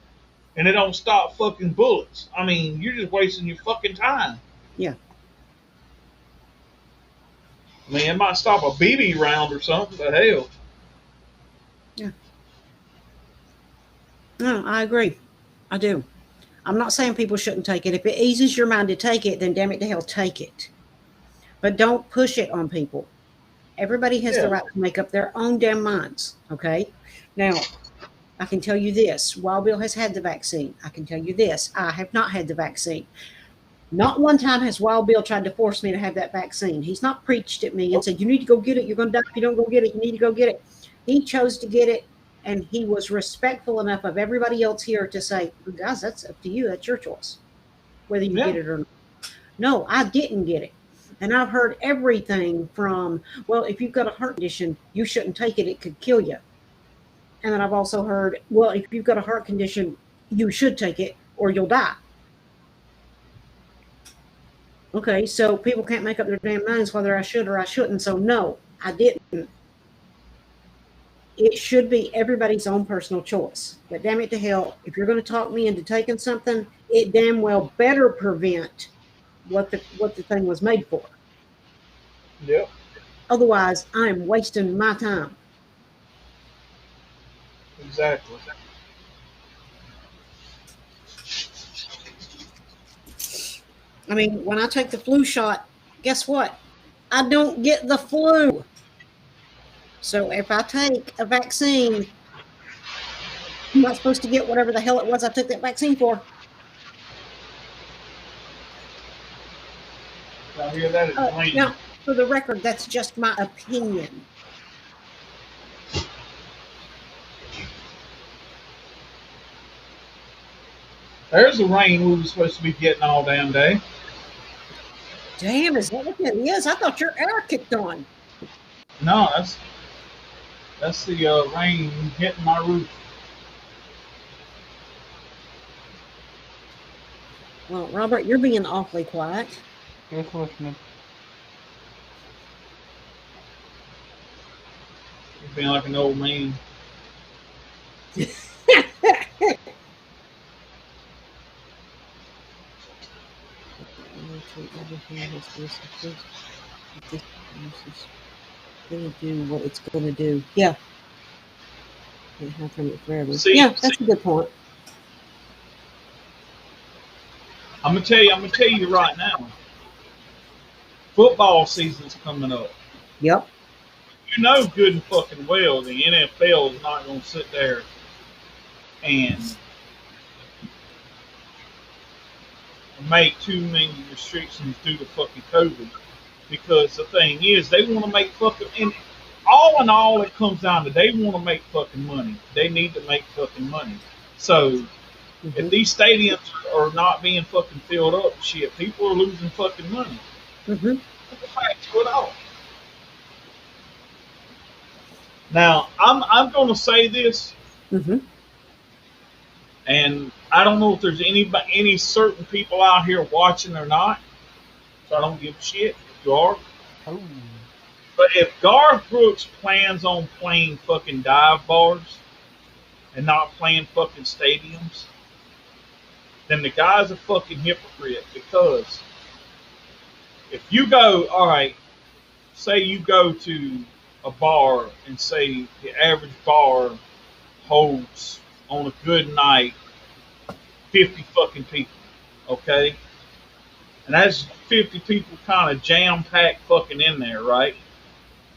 and it don't stop fucking bullets. I mean, you're just wasting your fucking time. Yeah. I mean, it might stop a BB round or something, but hell. Yeah. No, I agree. I do. I'm not saying people shouldn't take it. If it eases your mind to take it, then damn it to hell, take it. But don't push it on people. Everybody has the Yeah. right to make up their own damn minds. Okay. Now, I can tell you this. Wild Bill has had the vaccine. I can tell you this. I have not had the vaccine. Not one time has Wild Bill tried to force me to have that vaccine. He's not preached at me and said, you need to go get it. You're going to die if you don't go get it. You need to go get it. He chose to get it, and he was respectful enough of everybody else here to say, guys, that's up to you. That's your choice, whether you Yeah. get it or not. No, I didn't get it. And I've heard everything from, well, if you've got a heart condition, you shouldn't take it. It could kill you. And then I've also heard, well, if you've got a heart condition, you should take it or you'll die. Okay, so people can't make up their damn minds whether I should or I shouldn't. So no, I didn't. It should be everybody's own personal choice. But damn it to hell, if you're going to talk me into taking something, it damn well better prevent what the thing was made for. Yep. Otherwise, I'm wasting my time. Exactly. I mean, when I take the flu shot, guess what? I don't get the flu. So if I take a vaccine, I'm not supposed to get whatever the hell it was I took that vaccine for. I hear that is lame. Now, for the record, that's just my opinion. There's the rain we were supposed to be getting all damn day. Damn, is that what that is? I thought your air kicked on. No, that's the rain hitting my roof. Well, Robert, you're being awfully quiet. Just listening. You're being like an old man. Gonna do what it's gonna do. Yeah. Can't hide from it forever. See- Yeah, that's a good point. I'm gonna tell you right now. Football season's coming up. Yep. You know good and fucking well the NFL is not gonna sit there and make too many restrictions due to fucking COVID. Because the thing is, they want to make fucking. And all in all, it comes down to they want to make fucking money. They need to make fucking money. So if Mhm. these stadiums are not being fucking filled up, shit, people are losing fucking money. Mhm. That's the fact to it all. Now, I'm going to say this, Mhm. and I don't know if there's any certain people out here watching or not, so I don't give a shit if you are. Oh, But if Garth Brooks plans on playing fucking dive bars and not playing fucking stadiums, then the guy's a fucking hypocrite because if you go, all right, say you go to a bar and say the average bar holds on a good night 50 fucking people, okay? And that's 50 people kind of jam packed fucking in there, right?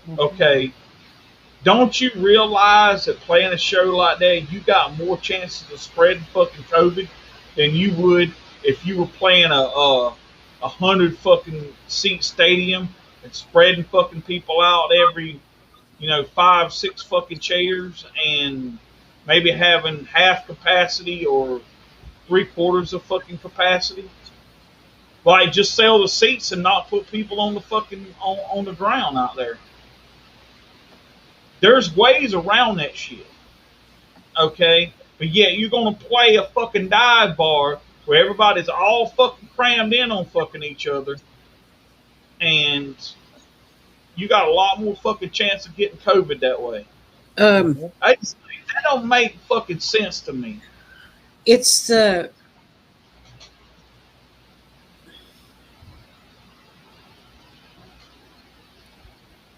mhm. Okay. Don't you realize that playing a show like that, you got more chances of spreading fucking COVID than you would if you were playing a 100 fucking seat stadium and spreading fucking people out every, 5, 6 fucking chairs and maybe having half capacity or 3/4 of fucking capacity. Like just sell the seats and not put people on the fucking on the ground out there. There's ways around that shit. Okay? But yet you're gonna play a fucking dive bar where everybody's all fucking crammed in on fucking each other, and you got a lot more fucking chance of getting COVID that way. Um, Yep. That don't make fucking sense to me. it's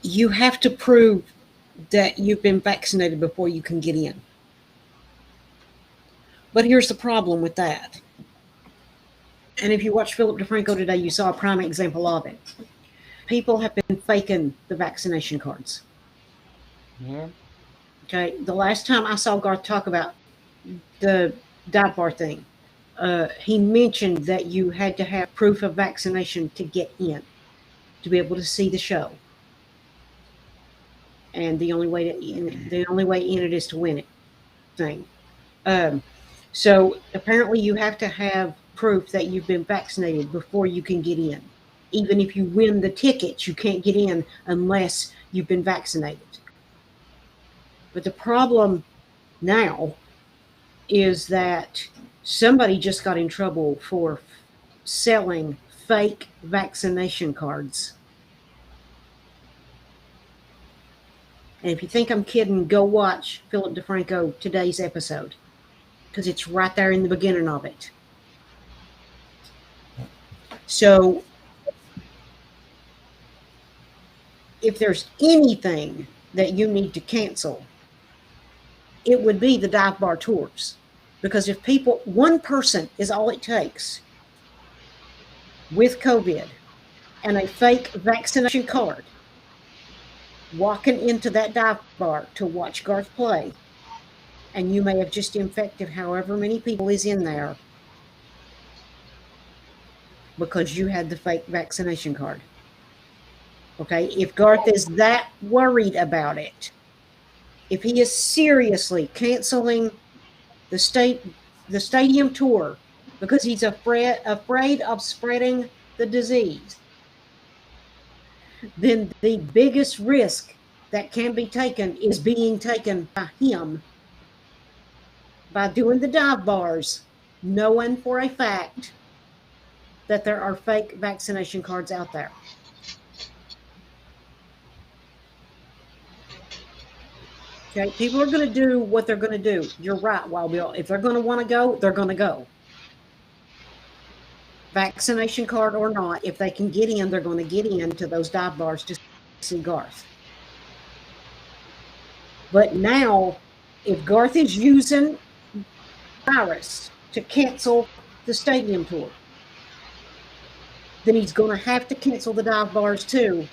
you have to prove that you've been vaccinated before you can get in. But here's the problem with that. And if you watch Philip DeFranco today, you saw a prime example of it. People have been faking the vaccination cards. Yep. Okay. The last time I saw Garth talk about the dive bar thing, he mentioned that you had to have proof of vaccination to get in, to be able to see the show. And the only way in it is to win it thing. Um, so apparently you have to have proof that you've been vaccinated before you can get in. Even if you win the tickets, you can't get in unless you've been vaccinated. But the problem now is that somebody just got in trouble for selling fake vaccination cards. And if you think I'm kidding, go watch Philip DeFranco today's episode because it's right there in the beginning of it. So if there's anything that you need to cancel, it would be the dive bar tours. Because if one person is all it takes with COVID and a fake vaccination card, walking into that dive bar to watch Garth play, and you may have just infected however many people is in there because you had the fake vaccination card. Okay, if Garth is that worried about it, if he is seriously canceling the stadium tour because he's afraid of spreading the disease, then the biggest risk that can be taken is being taken by him by doing the dive bars, knowing for a fact that there are fake vaccination cards out there. Okay, people are going to do what they're going to do. You're right, Wild Bill. If they're going to want to go, they're going to go. Vaccination card or not, if they can get in, they're going to get into those dive bars to see Garth. But now, if Garth is using virus to cancel the stadium tour, then he's going to have to cancel the dive bars too,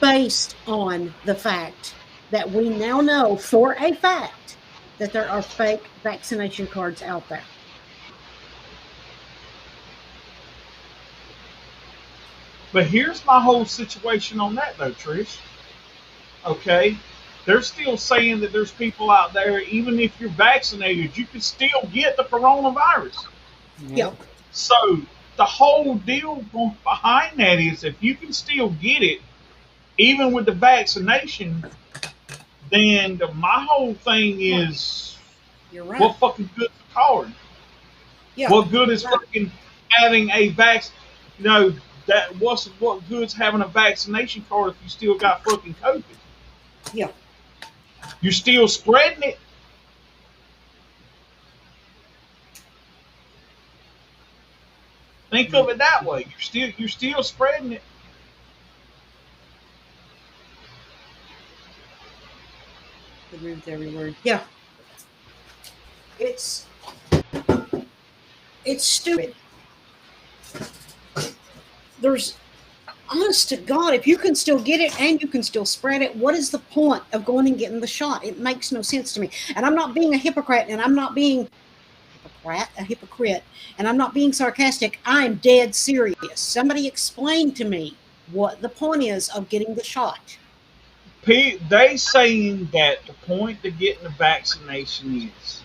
based on the fact that we now know for a fact that there are fake vaccination cards out there. But here's my whole situation on that though, Trish. Okay, they're still saying that there's people out there, even if you're vaccinated, you can still get the coronavirus. Yep. Yep. So the whole deal behind that is if you can still get it, even with the vaccination, then my whole thing is You're right. what fucking good's the card? Yeah. What good is Right. fucking having a vaccine? You know, what good's having a vaccination card if you still got fucking COVID? Yeah. You're still spreading it. Think of it that way. You're still spreading it. Agree with every word. Yeah. It's stupid. There's honest to God, if you can still get it and you can still spread it, what is the point of going and getting the shot? It makes no sense to me. And I'm not being a hypocrite, and I'm not being a hypocrite, and I'm not being sarcastic. I'm dead serious. Somebody explain to me what the point is of getting the shot. They saying that the point to getting the vaccination is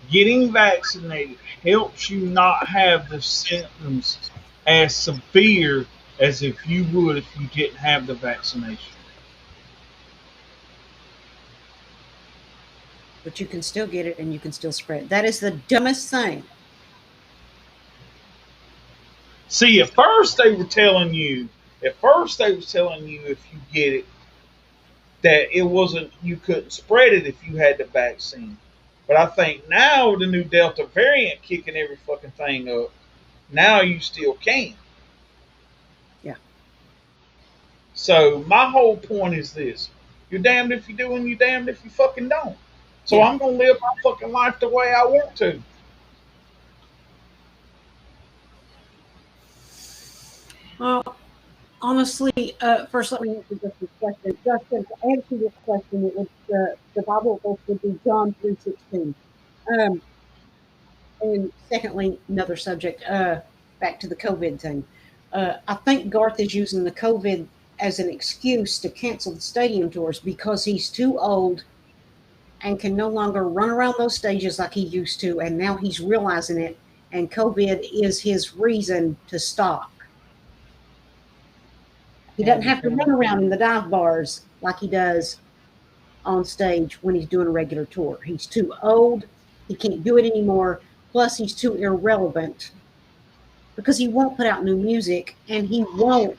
getting vaccinated helps you not have the symptoms as severe as if you would if you didn't have the vaccination. But you can still get it and you can still spread it. That is the dumbest thing. See, at first they was telling you if you get it that it wasn't you couldn't spread it if you had the vaccine. But I think now with the new Delta variant kicking every fucking thing up, now you still can. Yeah. So my whole point is this: you're damned if you do, and you're damned if you fucking don't. So Yeah. I'm gonna live my fucking life the way I want to. Well, honestly, first let me answer Justin's question. Justin, to answer your question, it would the Bible verse would be John 3:16. And secondly, another subject, back to the COVID thing. I think Garth is using the COVID as an excuse to cancel the stadium tours because he's too old and can no longer run around those stages like he used to, and now he's realizing it, and COVID is his reason to stop. He doesn't have to run around in the dive bars like he does on stage when he's doing a regular tour. He's too old. He can't do it anymore. Plus, he's too irrelevant because he won't put out new music and he won't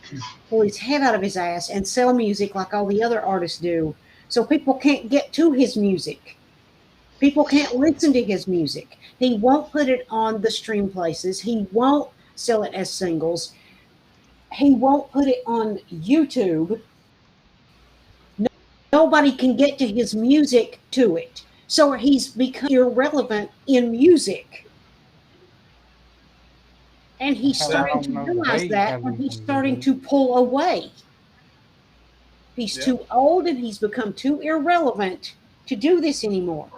pull his head out of his ass and sell music like all the other artists do. So people can't get to his music. People can't listen to his music. He won't put it on the stream places. He won't sell it as singles. He won't put it on YouTube. Nobody can get to his music to it. So he's become irrelevant in music. And he's starting to realize that, and he's starting to pull away. He's too old and he's become too irrelevant to do this anymore.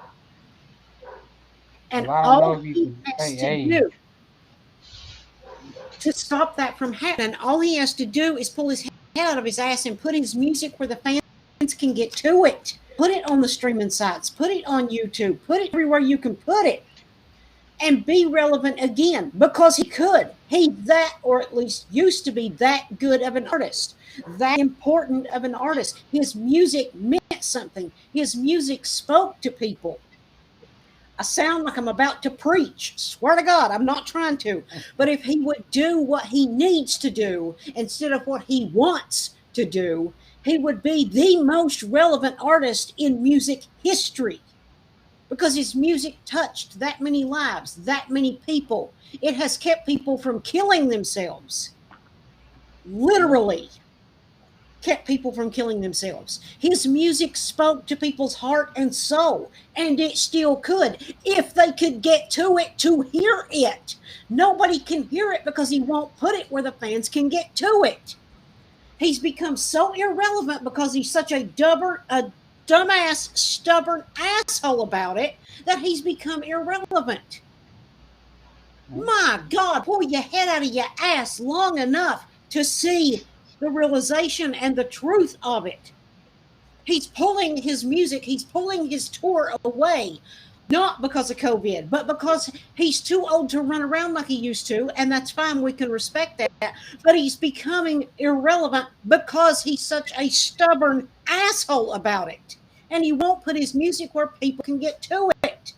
And all he has to do to stop that from happening, all he has to do is pull his head out of his ass and put his music where the fans can get to it. Put it on the streaming sites. Put it on YouTube. Put it everywhere you can put it. And be relevant again because he could. He's that, or at least used to be that good of an artist, that important of an artist. His music meant something. His music spoke to people. I sound like I'm about to preach. Swear to God, I'm not trying to. But if he would do what he needs to do instead of what he wants to do, he would be the most relevant artist in music history. Because his music touched that many lives, that many people. It has kept people from killing themselves. Literally kept people from killing themselves. His music spoke to people's heart and soul, and it still could if they could get to it to hear it. Nobody can hear it because he won't put it where the fans can get to it. He's become so irrelevant because he's such a dumbass, stubborn asshole about it that he's become irrelevant. My God, pull your head out of your ass long enough to see the realization and the truth of it. He's pulling his music, he's pulling his tour away, not because of COVID, but because he's too old to run around like he used to, and that's fine. We can respect that. But he's becoming irrelevant because he's such a stubborn asshole about it. And he won't put his music where people can get to it.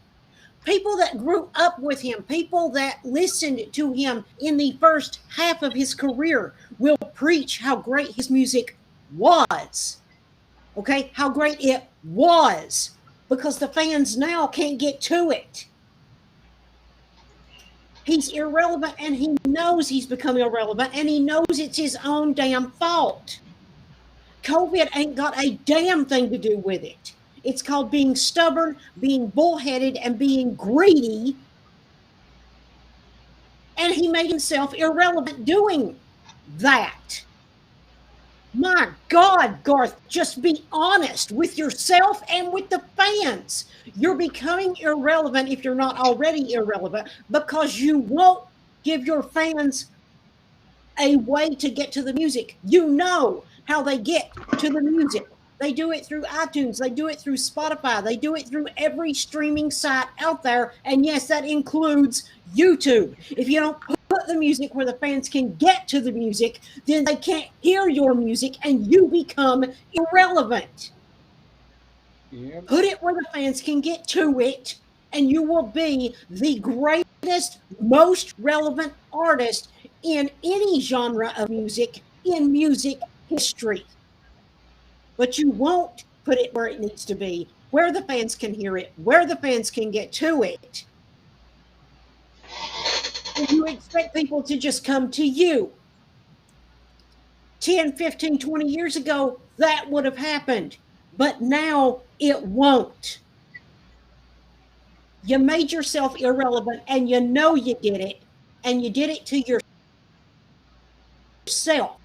People that grew up with him, people that listened to him in the first half of his career will preach how great his music was. Okay, how great it was, because the fans now can't get to it. He's irrelevant, and he knows he's become irrelevant, and he knows it's his own damn fault. COVID ain't got a damn thing to do with it. It's called being stubborn, being bullheaded, and being greedy. And he made himself irrelevant doing that. My God, Garth, just be honest with yourself and with the fans. You're becoming irrelevant if you're not already irrelevant because you won't give your fans a way to get to the music. You know how they get to the music. They do it through iTunes. They do it through Spotify. They do it through every streaming site out there. And yes, that includes YouTube. If you don't put the music where the fans can get to the music, then they can't hear your music and you become irrelevant. Yep. Put it where the fans can get to it, and you will be the greatest, most relevant artist in any genre of music in music history. But you won't put it where it needs to be, where the fans can hear it, where the fans can get to it. And you expect people to just come to you. 10, 15, 20 years ago, that would have happened. But now it won't. You made yourself irrelevant, and you know you did it, and you did it to yourself.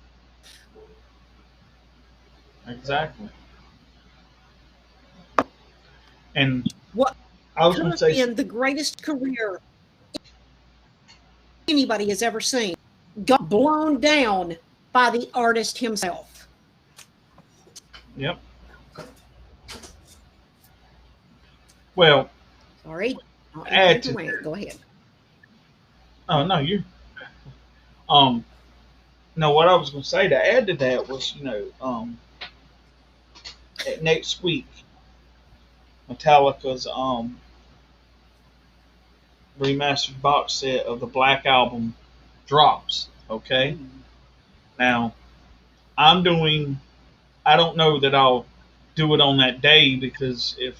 Exactly. And What I was could going to have say, been the greatest career anybody has ever seen got blown down by the artist himself. yep. Well, Sorry. Add to- Go ahead. oh no, you. No, what I was going to say to add to that was, next week, Metallica's remastered box set of the Black Album drops. Okay, now I don't know that I'll do it on that day because if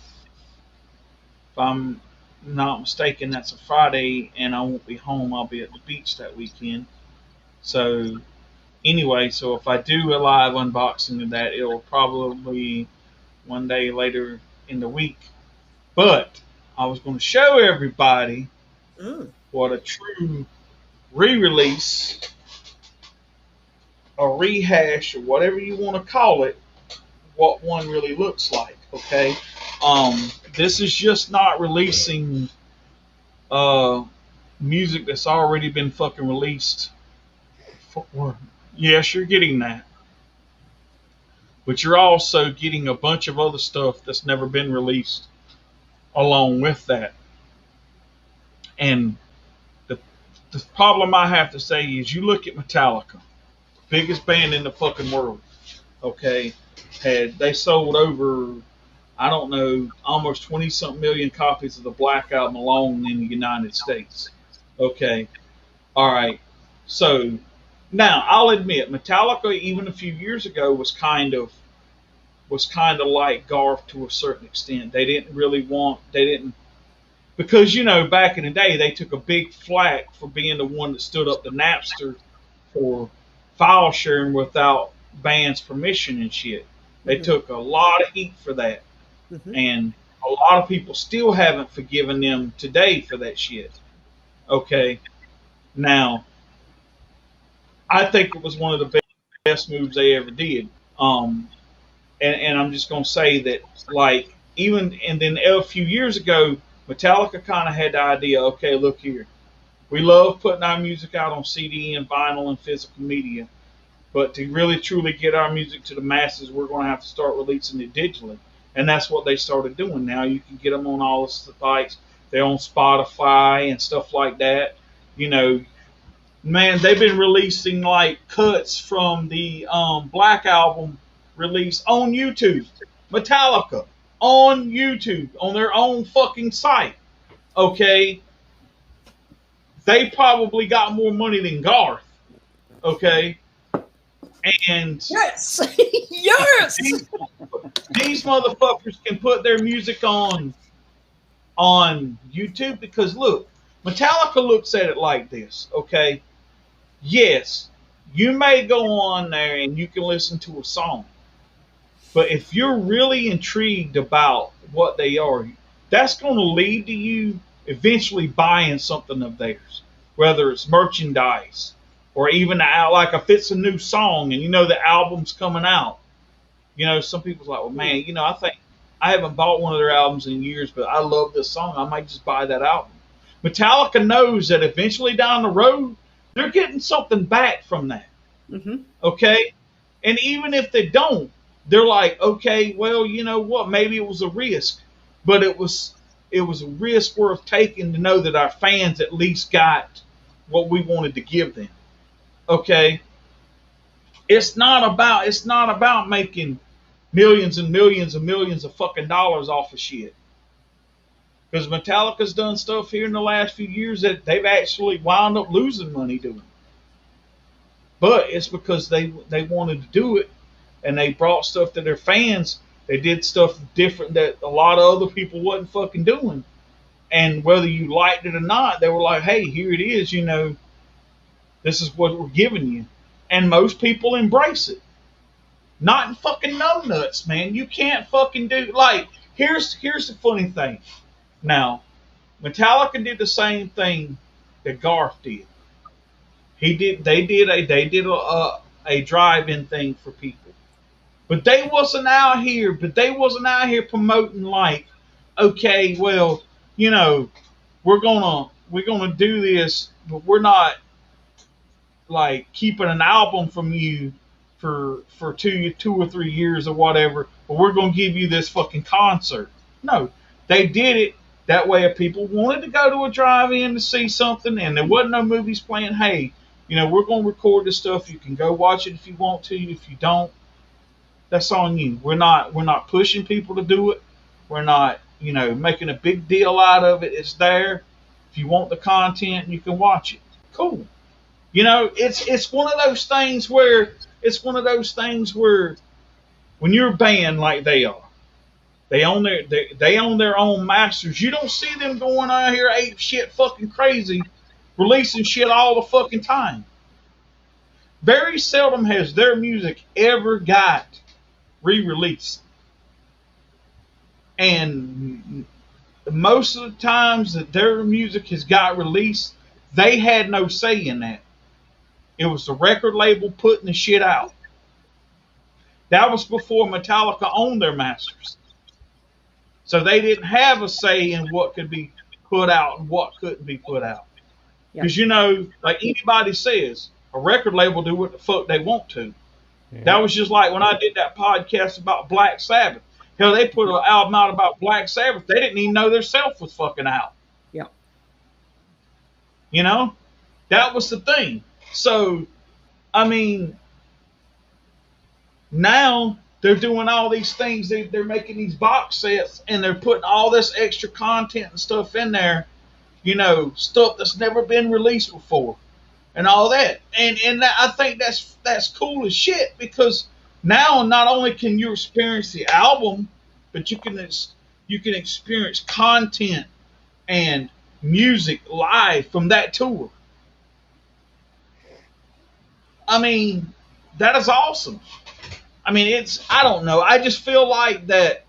I'm not mistaken, that's a Friday and I won't be home. I'll be at the beach that weekend. So anyway, so if I do a live unboxing of that, it'll probably one day later in the week. But I was going to show everybody what a true re-release, a rehash, or whatever you want to call it, what one really looks like. Okay, this is just not releasing music that's already been fucking released. Yes, you're getting that. But you're also getting a bunch of other stuff that's never been released along with that. And the problem I have to say is you look at Metallica, biggest band in the fucking world, okay, they sold over, I don't know, almost 20 something million copies of the Black Album alone in the United States. Okay. All right. So now I'll admit Metallica even a few years ago was kind of like Garth to a certain extent. They didn't because back in the day they took a big flack for being the one that stood up to Napster for file sharing without bands' permission and shit. They took a lot of heat for that. And a lot of people still haven't forgiven them today for that shit. Okay. Now, I think it was one of the best moves they ever did. And I'm just going to say that, like, and then a few years ago, Metallica kind of had the idea, okay, look here. We love putting our music out on CD and vinyl and physical media. But to really truly get our music to the masses, we're going to have to start releasing it digitally, and that's what they started doing. Now you can get them on all the sites. They're on Spotify and stuff like that. You know, man, they've been releasing like cuts from the Black album release on YouTube. Metallica on YouTube on their own fucking site. Okay, they probably got more money than Garth. Okay, and Yes, yes. these motherfuckers can put their music on YouTube because look, Metallica looks at it like this. Okay, yes, you may go on there and you can listen to a song, but if you're really intrigued about what they are, that's going to lead to you eventually buying something of theirs, whether it's merchandise or even like if it's a new song and you know the album's coming out. You know, some people's like, well, man, you know, I think I haven't bought one of their albums in years, but I love this song. I might just buy that album. Metallica knows that eventually down the road, they're getting something back from that. Mm-hmm. Okay? And even if they don't, they're like, okay, well, you know what? Maybe it was a risk, but it was a risk worth taking to know that our fans at least got what we wanted to give them. Okay? It's not about making millions and millions and millions of fucking dollars off of shit. Because Metallica's done stuff here in the last few years that they've actually wound up losing money doing. But it's because they wanted to do it and they brought stuff to their fans. They did stuff different that a lot of other people wasn't fucking doing. And whether you liked it or not, they were like, hey, here it is, you know, this is what we're giving you. And most people embrace it. Not in fucking numbnuts, man. You can't fucking do like here's the funny thing. Now, Metallica did the same thing that Garth did. They did a drive-in thing for people. But they wasn't out here promoting like, okay, well, you know, we're gonna do this, but we're not like keeping an album from you for 2 or 3 years or whatever, but we're gonna give you this fucking concert. No, they did it that way. If people wanted to go to a drive-in to see something and there wasn't no movies playing, hey, you know, we're gonna record this stuff. You can go watch it if you want to. If you don't, that's on you. We're not pushing people to do it. We're not, you know, making a big deal out of it. It's there. If you want the content, you can watch it. Cool. You know, it's one of those things where when you're a band like they are, they own their own masters. You don't see them going out here ape shit fucking crazy, releasing shit all the fucking time. Very seldom has their music ever got re-released. And most of the times that their music has got released, they had no say in that. It was the record label putting the shit out. That was before Metallica owned their masters. So they didn't have a say in what could be put out and what couldn't be put out. Because, you know, like anybody says, a record label do what the fuck they want to. Yeah. That was just like when I did that podcast about Black Sabbath. Hell, they put an album out about Black Sabbath. They didn't even know their self was fucking out. Yeah. You know? That was the thing. So, I mean, now they're doing all these things. They're making these box sets and they're putting all this extra content and stuff in there. You know, stuff that's never been released before and all that. And I think that's cool as shit because now not only can you experience the album, but you can experience content and music live from that tour. I mean, that is awesome. I mean, I don't know. I just feel like that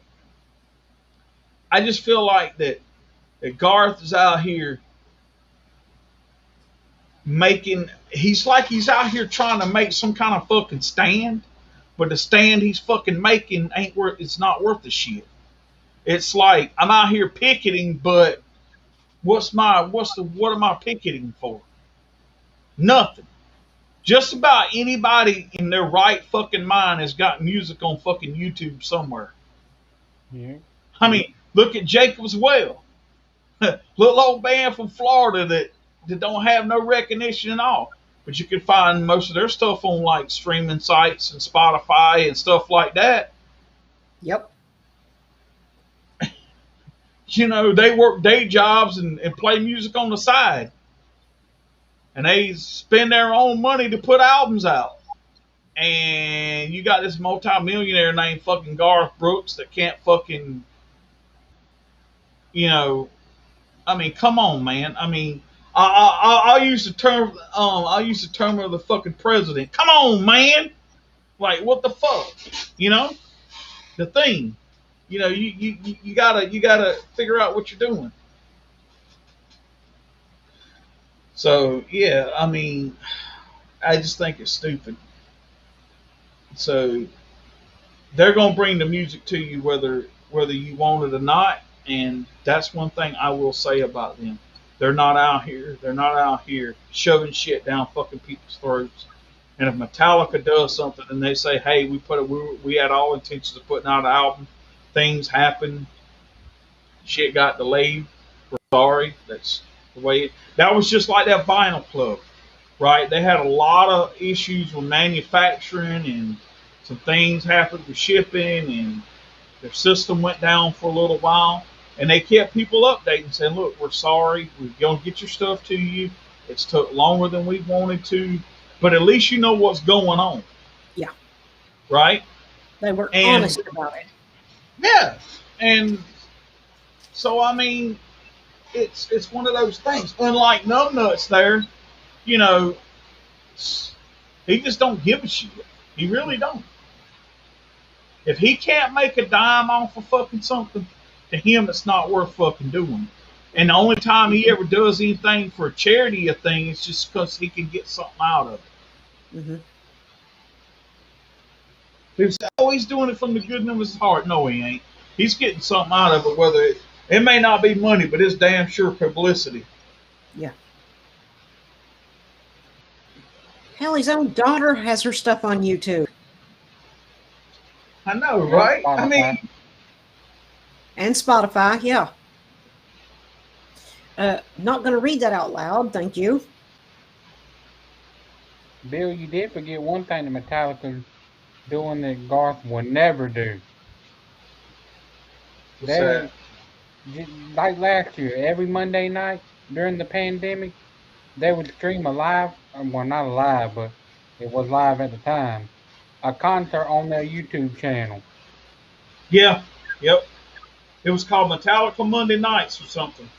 Garth is out here he's out here trying to make some kind of fucking stand, but the stand he's fucking making it's not worth the shit. It's like, I'm out here picketing, but what am I picketing for? Nothing. Just about anybody in their right fucking mind has got music on fucking YouTube somewhere. Yeah. I mean, look at Jacob's Well. Little old band from Florida that don't have no recognition at all. But you can find most of their stuff on like streaming sites and Spotify and stuff like that. Yep. You know, they work day jobs and play music on the side. And they spend their own money to put albums out. And you got this multi-millionaire named fucking Garth Brooks that can't fucking, you know, I mean, come on, man. I mean, I use the term, I use the term of the fucking president. Come on, man. Like, what the fuck? You know, the thing. You know, you gotta figure out what you're doing. So yeah, I mean, I just think it's stupid. So they're gonna bring the music to you whether you want it or not, and that's one thing I will say about them. They're not out here. They're not out here shoving shit down fucking people's throats. And if Metallica does something and they say, "Hey, we had all intentions of putting out an album, things happen, shit got delayed. We're sorry." That's the way that was just like that Vinyl Club, right? They had a lot of issues with manufacturing and some things happened with shipping and their system went down for a little while. And they kept people updating, saying, "Look, we're sorry. We're gonna get your stuff to you. It's took longer than we wanted to, but at least you know what's going on, Yeah. right?" They were And honest about it. yeah, and so I mean, it's one of those things. Unlike Numbnuts, there, you know, he just don't give a shit. He really don't. If he can't make a dime off of fucking something, to him it's not worth fucking doing. And the only time he ever does anything for a charity or thing is just because he can get something out of it. Mm-hmm. He's always doing it from the goodness of his heart. No, he ain't. He's getting something out of it, whether it may not be money, but it's damn sure publicity. Yeah. Hell, his own daughter has her stuff on YouTube. I know, Yeah, right? I Spotify. mean, And Spotify, yeah. Not going to read that out loud, thank you. Bill, you did forget one thing that Metallica's doing that Garth would never do. what's that? Like last year, every Monday night during the pandemic, they would stream a live, well, not a live, but it was live at the time, a concert on their YouTube channel. Yeah, yep. It was called Metallica Monday Nights or something.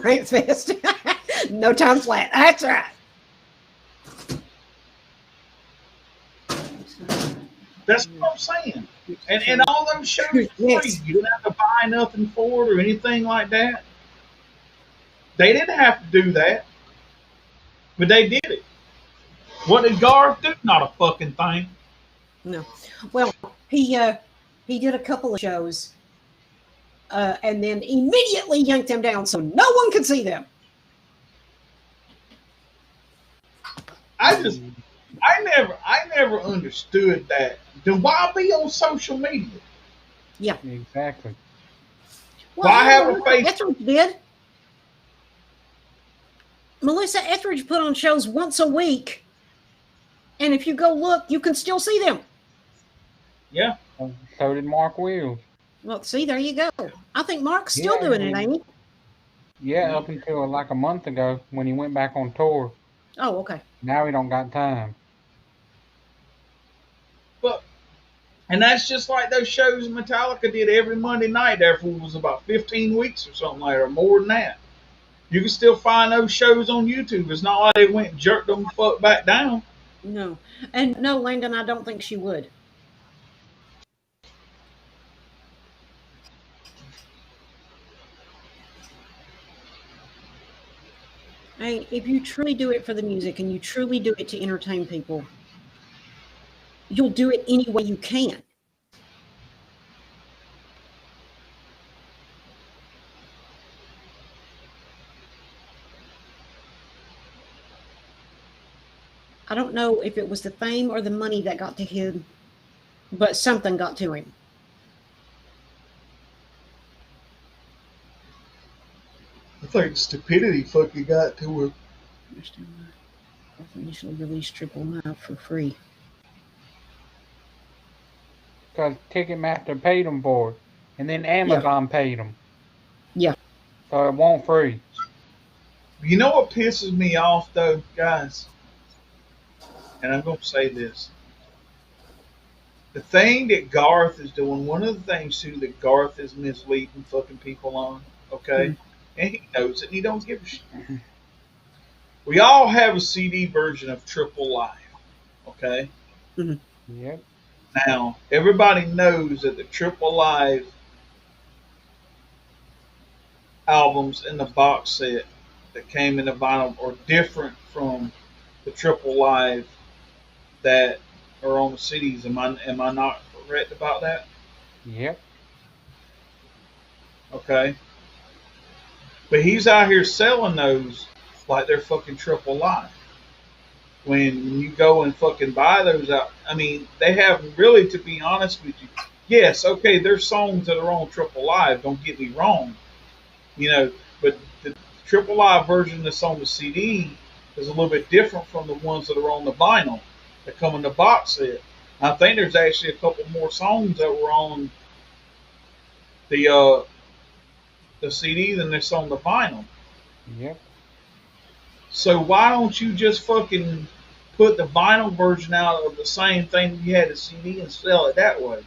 Right, fast. No time flat. That's right. That's what I'm saying. And all those shows are free. Yes. You don't have to buy nothing for it or anything like that. They didn't have to do that, but they did it. What did Garth do? Not a fucking thing. No. Well, he did a couple of shows, and then immediately yanked them down so no one could see them. I never understood that. Then why be on social media? Yeah. Exactly. Well, Why have a Melissa face? Etheridge did. Melissa Etheridge put on shows once a week, and if you go look, you can still see them. Yeah. So did Mark Wheels. Well, see, there you go. I think Mark's still Yeah, doing it, ain't he? Yeah, up until like a month ago when he went back on tour. Oh, okay. Now he don't got time. But and that's just like those shows Metallica did every Monday night there for was about 15 weeks or something like that, or more than that. You can still find those shows on YouTube. It's not like they went and jerked them fuck back down. No. And no, Langdon, I don't think she would. Hey, if you truly do it for the music and you truly do it to entertain people, you'll do it any way you can. I don't know if it was the fame or the money that got to him, but something got to him. I think stupidity fucking got to him. Initially released Triple Live for free. Because Ticketmaster paid them for it. And then Yeah. Amazon paid them. Yeah. So it won't free. You know what pisses me off though, guys? And I'm gonna say this. The thing that Garth is doing, one of the things too that Garth is misleading fucking people on, okay? And he knows it and he don't give a shit. We all have a CD version of Triple Live, okay? Yep. Now, everybody knows that the Triple Live albums in the box set that came in the vinyl are different from the Triple Live that are on the CDs. Am I not correct about that? Yep. Okay. But he's out here selling those like they're fucking Triple Live. When you go and fucking buy those out, I mean, they have really, to be honest with you, yes, okay, there's songs that are on Triple Live, don't get me wrong, but the Triple Live version that's on the CD is a little bit different from the ones that are on the vinyl that come in the box set. I think there's actually a couple more songs that were on the CD than that's on the vinyl. Yep. So why don't you just fucking put the vinyl version out of the same thing you had the CD and sell it that way?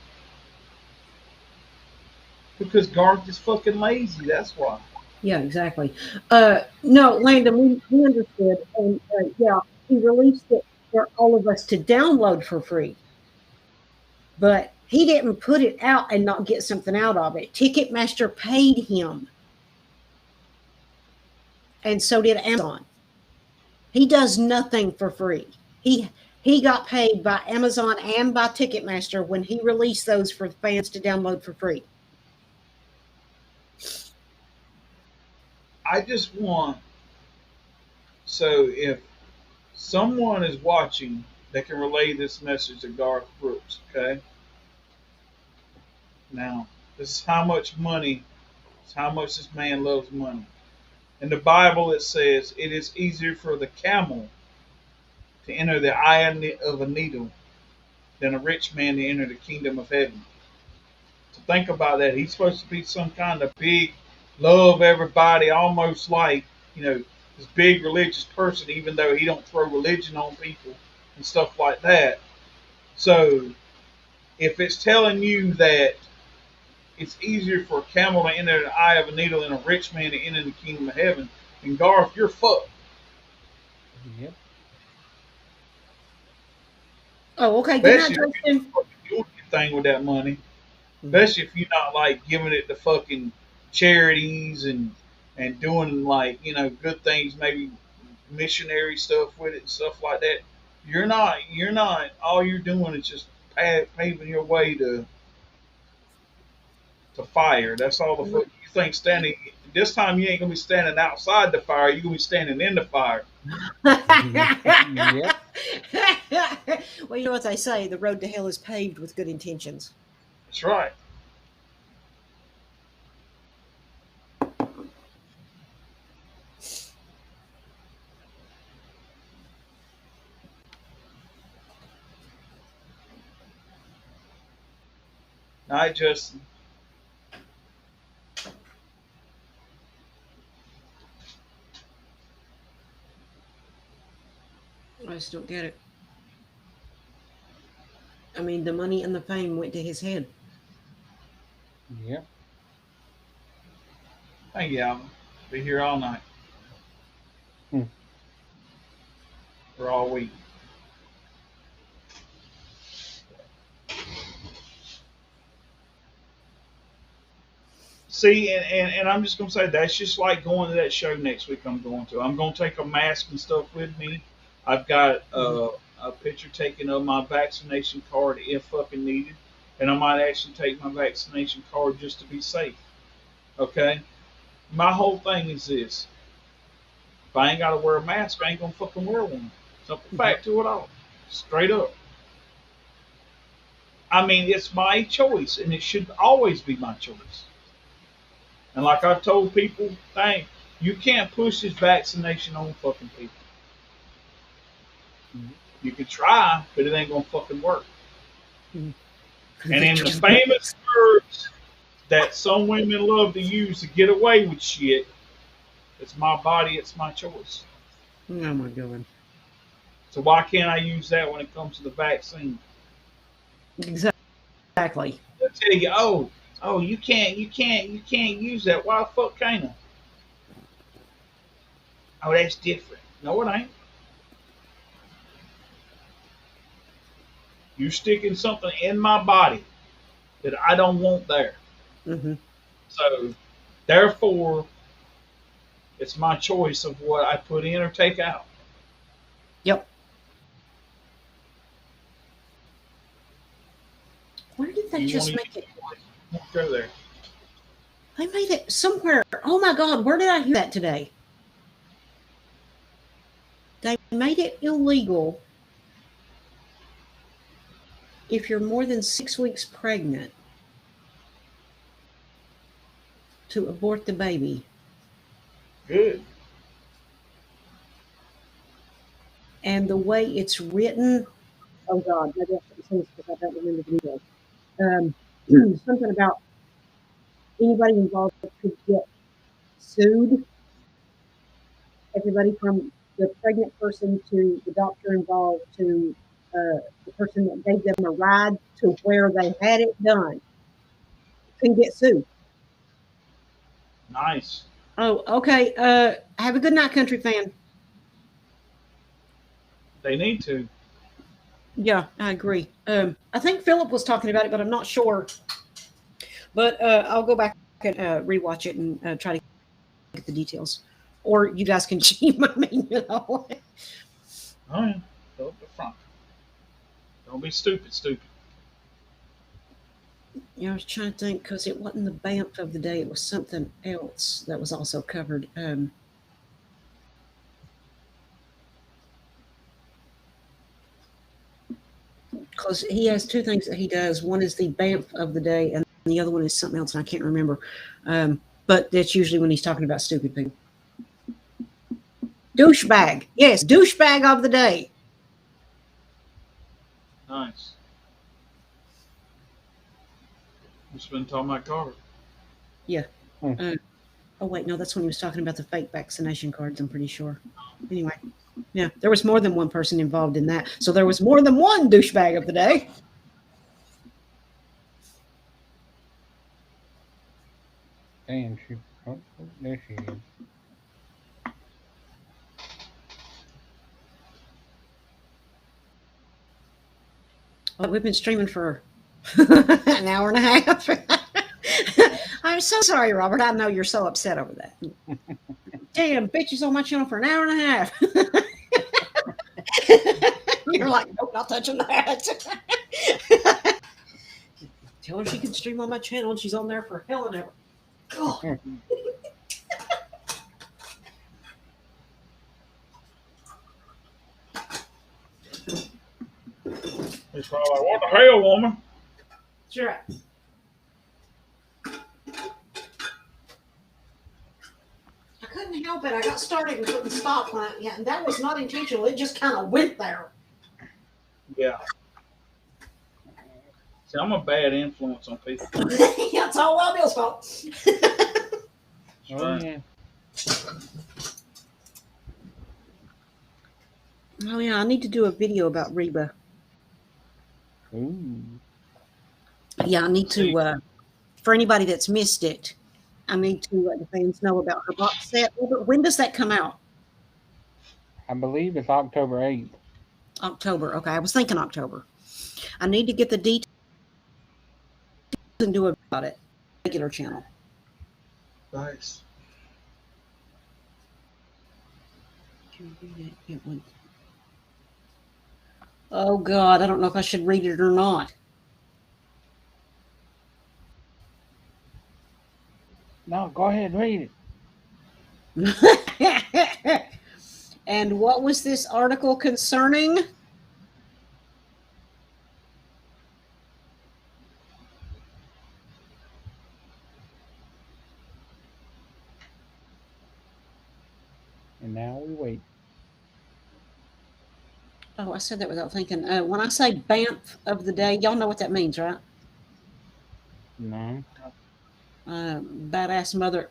Because Garth is fucking lazy. That's why. Yeah, exactly. No, Landon, we understood. And yeah, he released it for all of us to download for free. But he didn't put it out and not get something out of it. Ticketmaster paid him. And so did Amazon. He does nothing for free. He got paid by Amazon and by Ticketmaster when he released those for fans to download for free. I just want, so if someone is watching that can relay this message to Garth Brooks, okay? Now, this is how much money, this is how much this man loves money. In the Bible, it says it is easier for the camel to enter the eye of a needle than a rich man to enter the kingdom of heaven. So think about that. He's supposed to be some kind of big, love everybody, almost like, this big religious person, even though he don't throw religion on people and stuff like that. So if it's telling you that it's easier for a camel to enter the eye of a needle than a rich man to enter the kingdom of heaven, then Garth, you're fucked. Yep. Oh, okay. Good night, Especially if you're Justin. fucking doing anything with that money. Especially if you're not like giving it to fucking charities and doing like, good things, maybe missionary stuff with it and stuff like that. You're not all you're doing is just paving your way to fire. That's all the fuck you think standing. This time you ain't gonna be standing outside the fire. You're gonna be standing in the fire. Yep. Well, you know what they say: the road to hell is paved with good intentions. That's right. Night, Justin. I just don't get it. I mean, the money and the fame went to his head. Yep. Thank you, Alvin. Be here all night. Or all week. See, and I'm just gonna say that's just like going to that show next week. I'm going to take a mask and stuff with me. I've got a picture taken of my vaccination card if fucking needed, and I might actually take my vaccination card just to be safe. Okay. My whole thing is this: if I ain't gotta wear a mask, I ain't gonna fucking wear one. Simple fact to it all. Straight up. I mean, it's my choice, and it should always be my choice. And like I've told people, dang, you can't push this vaccination on fucking people. You can try, but it ain't gonna fucking work. And in the famous words that some women love to use to get away with shit, it's my body, it's my choice. Oh my God. So why can't I use that when it comes to the vaccine? Exactly. They'll tell you, oh, you can't use that. Why the fuck can't I? Oh, that's different. No, it ain't. You're sticking something in my body that I don't want there. Mm-hmm. So, therefore, it's my choice of what I put in or take out. Yep. Where did they just make it? Go there. They made it somewhere. Oh my God, where did I hear that today? They made it illegal if you're more than 6 weeks pregnant to abort the baby. Good. And the way it's written, oh God, maybe I shouldn't say this because I don't remember the details. Something about anybody involved could get sued. Everybody from the pregnant person to the doctor involved to the person that gave them a ride to where they had it done can get sued. Nice. Oh, okay. Have a good night, country fan. They need to. Yeah, I agree. I think Philip was talking about it, but I'm not sure. But I'll go back and rewatch it and try to get the details. Or you guys can cheat. I mean, you know. Oh, yeah. Go up the front. Don't be stupid. Yeah, I was trying to think because it wasn't the BAMF of the day; it was something else that was also covered. Because he has two things that he does. One is the BAMF of the day, and the other one is something else, and I can't remember. But that's usually when he's talking about stupid people. Douchebag. Yes, douchebag of the day. Nice. We've been talking about Carter. Yeah. Oh, wait, no, that's when he was talking about the fake vaccination cards, I'm pretty sure. Anyway, yeah, there was more than one person involved in that. So there was more than one douchebag of the day. Damn, there she is. Well, we've been streaming for an hour and a half. I'm so sorry, Robert. I know you're so upset over that. Damn, bitches on my channel for an hour and a half. You're like, nope, not touching that. Tell her she can stream on my channel and she's on there for hell and ever. God. He's probably like, what the hell, woman? Sure. I couldn't help it. I got started and couldn't stop when and that was not intentional. It just kind of went there. Yeah. See, I'm a bad influence on people. Yeah, it's all Wild Bill's fault. Oh, yeah. Oh, yeah, I need to do a video about Reba. Ooh. Yeah, I need to, for anybody that's missed it, I need to let the fans know about her box set. When does that come out? I believe it's October 8th. October. Okay, I was thinking October. I need to get the details and do about it. Regular channel. Nice. Oh, God, I don't know if I should read it or not. No, go ahead and read it. And what was this article concerning? And now we wait. Oh, I said that without thinking. When I say BAMF of the day, y'all know what that means, right? No. Badass mother.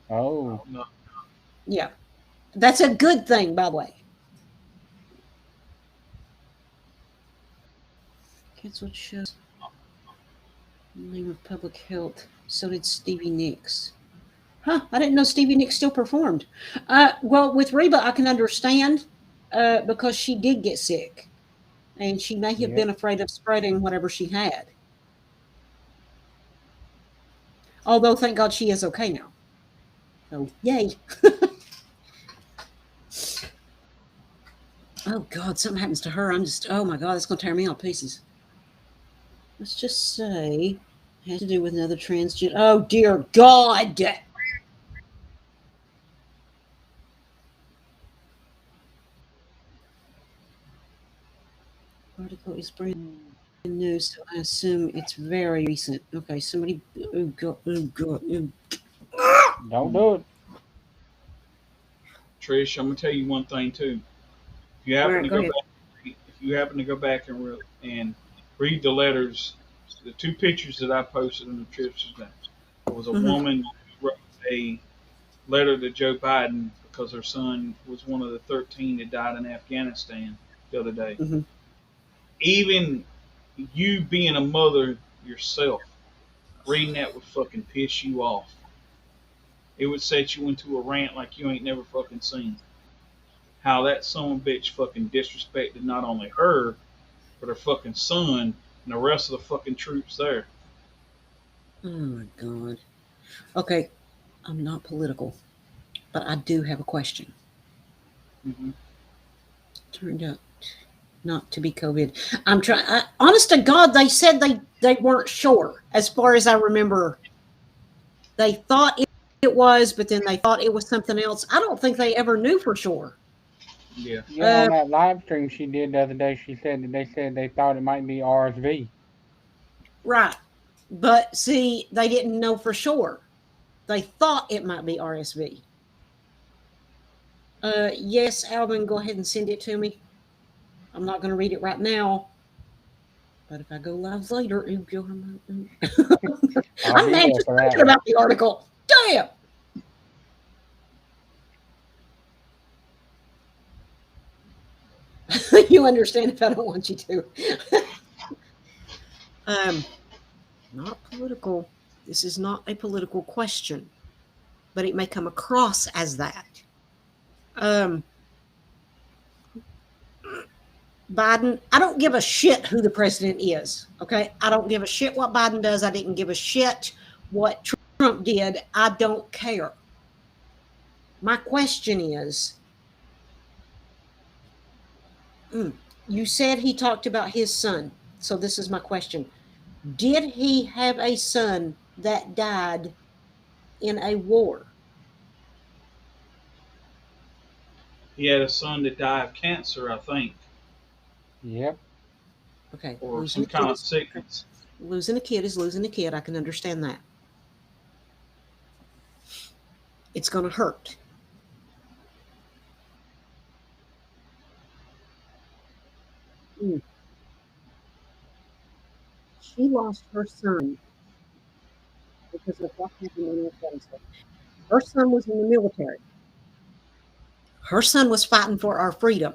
Oh. No. Yeah. That's a good thing, by the way. Canceled shows. Name of public health. So did Stevie Nicks. Huh, I didn't know Stevie Nicks still performed. Well, with Reba, I can understand because she did get sick. And she may have Yep. been afraid of spreading whatever she had. Although, thank God she is okay now. So, yay. Oh, God, something happens to her. Oh, my God, that's going to tear me all to pieces. Let's just say it has to do with another transgender. Oh, dear God. Article is brand new, so I assume it's very recent. Okay, somebody. Oh, God. Oh, God. Oh. Don't do it. Trish, I'm gonna tell you one thing too. If you All happen right, to go go ahead. back, if you happen to go back and read the letters, the two pictures that I posted on the Trish today, there was a Mm-hmm. woman who wrote a letter to Joe Biden because her son was one of the 13 that died in Afghanistan the other day. Mm-hmm. Even you being a mother yourself, reading that would fucking piss you off. It would set you into a rant like you ain't never fucking seen. How that son of a bitch fucking disrespected not only her, but her fucking son and the rest of the fucking troops there. Oh, my God. Okay, I'm not political, but I do have a question. Mm-hmm. Turned out not to be COVID. I'm trying. Honest to God, they said they weren't sure. As far as I remember, they thought it was, but then they thought it was something else. I don't think they ever knew for sure. Yeah. Yeah, on that live stream she did the other day, she said that they thought it might be RSV. Right, but see, they didn't know for sure. They thought it might be RSV. Yes, Alvin, go ahead and send it to me. I'm not going to read it right now. But if I go live later, I'm I'll be mad there just for that thinking one. about the article. Damn. You understand if I don't want you to. Not political. This is not a political question, but it may come across as that. Biden, I don't give a shit who the president is. Okay. I don't give a shit what Biden does. I didn't give a shit what Trump did. I don't care. My question is, you said he talked about his son. So this is my question. Did he have a son that died in a war? He had a son that died of cancer, I think, Yep. Okay. or some kind of sickness. Losing a kid is losing a kid. I can understand that. It's going to hurt. She lost her son because of what happened in Afghanistan. Her son was in the military. Her son was fighting for our freedom.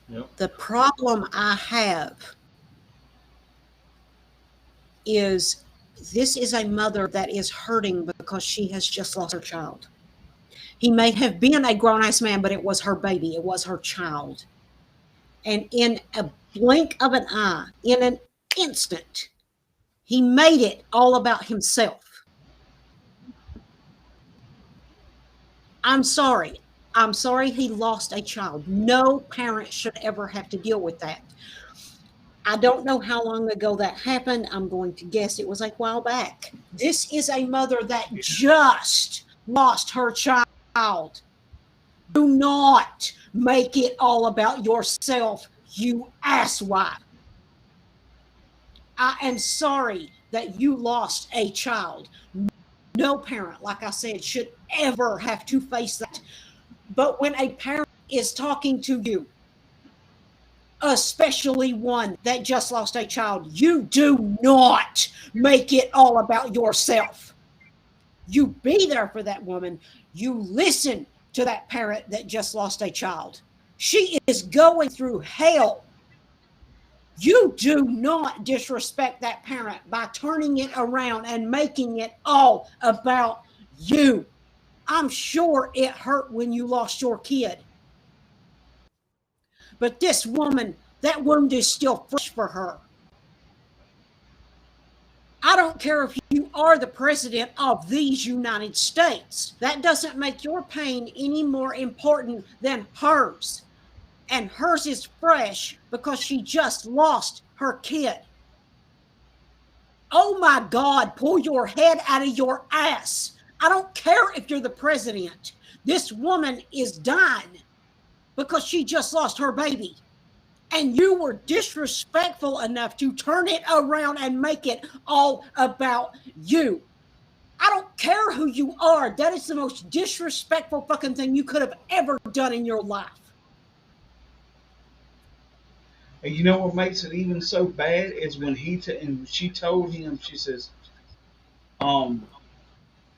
Yep. The problem I have is this is a mother that is hurting because she has just lost her child. He may have been a grown ass man, but it was her baby, it was her child. And in a blink of an eye, in an instant, he made it all about himself. I'm sorry. I'm sorry he lost a child. No parent should ever have to deal with that. I don't know how long ago that happened. I'm going to guess it was a while back. This is a mother that just lost her child. Do not make it all about yourself, you asswipe. I am sorry that you lost a child. No parent, like I said, should ever have to face that. But when a parent is talking to you, especially one that just lost a child, you do not make it all about yourself. You be there for that woman. You listen to that parent that just lost a child. She is going through hell. You do not disrespect that parent by turning it around and making it all about you. I'm sure it hurt when you lost your kid. But this woman, that wound is still fresh for her. I don't care if you are the president of these United States. That doesn't make your pain any more important than hers. And hers is fresh because she just lost her kid. Oh my God, pull your head out of your ass. I don't care if you're the president. This woman is dying because she just lost her baby. And you were disrespectful enough to turn it around and make it all about you. I don't care who you are. That is the most disrespectful fucking thing you could have ever done in your life. And you know what makes it even so bad is when and she told him, um,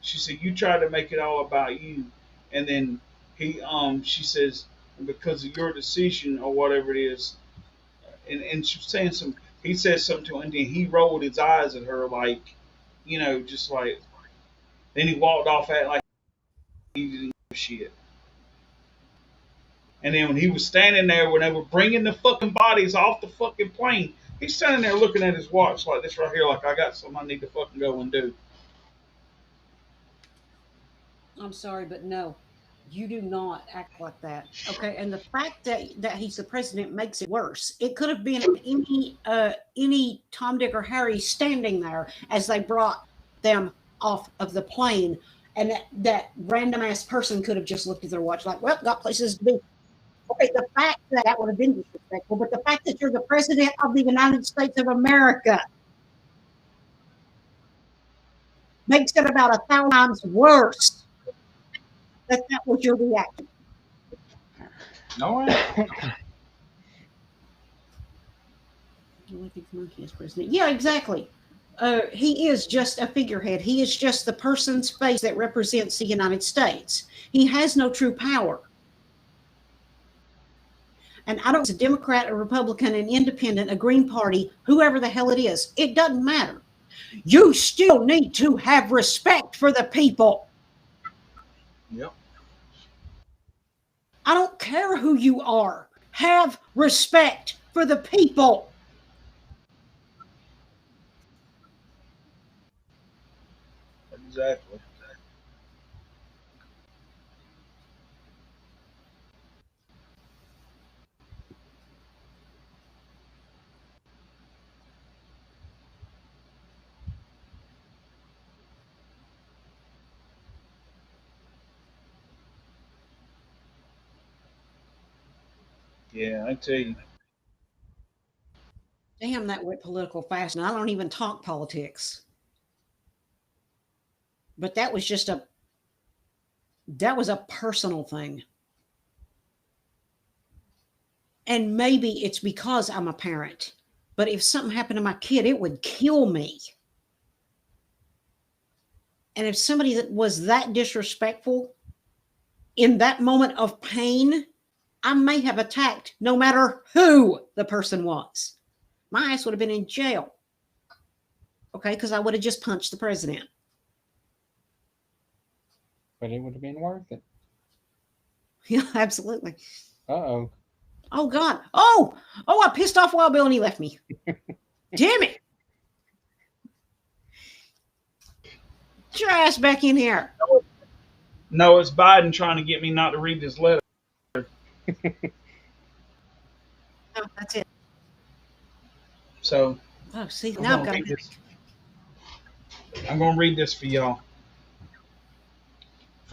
she said, you try to make it all about you, and then she says, because of your decision or whatever it is, and she was saying he says something to her, and then he rolled his eyes at her like, just like, then he walked off at like he didn't give a shit. And then when he was standing there when they were bringing the fucking bodies off the fucking plane, he's standing there looking at his watch like this right here, like I got something I need to fucking go and do. I'm sorry, but no, you do not act like that. Okay, and the fact that he's the president makes it worse. It could have been any Tom, Dick, or Harry standing there as they brought them off of the plane, and that random ass person could have just looked at their watch like, well, got places to be. Okay, the fact that would have been disrespectful, but the fact that you're the president of the United States of America makes it about 1,000 times worse. That was your reaction. All right. Yeah, exactly. He is just a figurehead. He is just the person's face that represents the United States. He has no true power. And I don't know if it's a Democrat, a Republican, an independent, a Green Party, whoever the hell it is. It doesn't matter. You still need to have respect for the people. Yep. I don't care who you are. Have respect for the people. Exactly. Yeah, I tell you. Damn, that went political fast, and I don't even talk politics. But that was a personal thing. And maybe it's because I'm a parent. But if something happened to my kid, it would kill me. And if somebody that was that disrespectful in that moment of pain, I may have attacked no matter who the person was. My ass would have been in jail. Okay, because I would have just punched the president. But it would have been worth it. Yeah, absolutely. Uh-oh. Oh, God. Oh, I pissed off Wild Bill and he left me. Damn it. Get your ass back in here. No, it's Biden trying to get me not to read this letter. Oh, that's it. So, oh, see, now I've got I'm going to read this for y'all.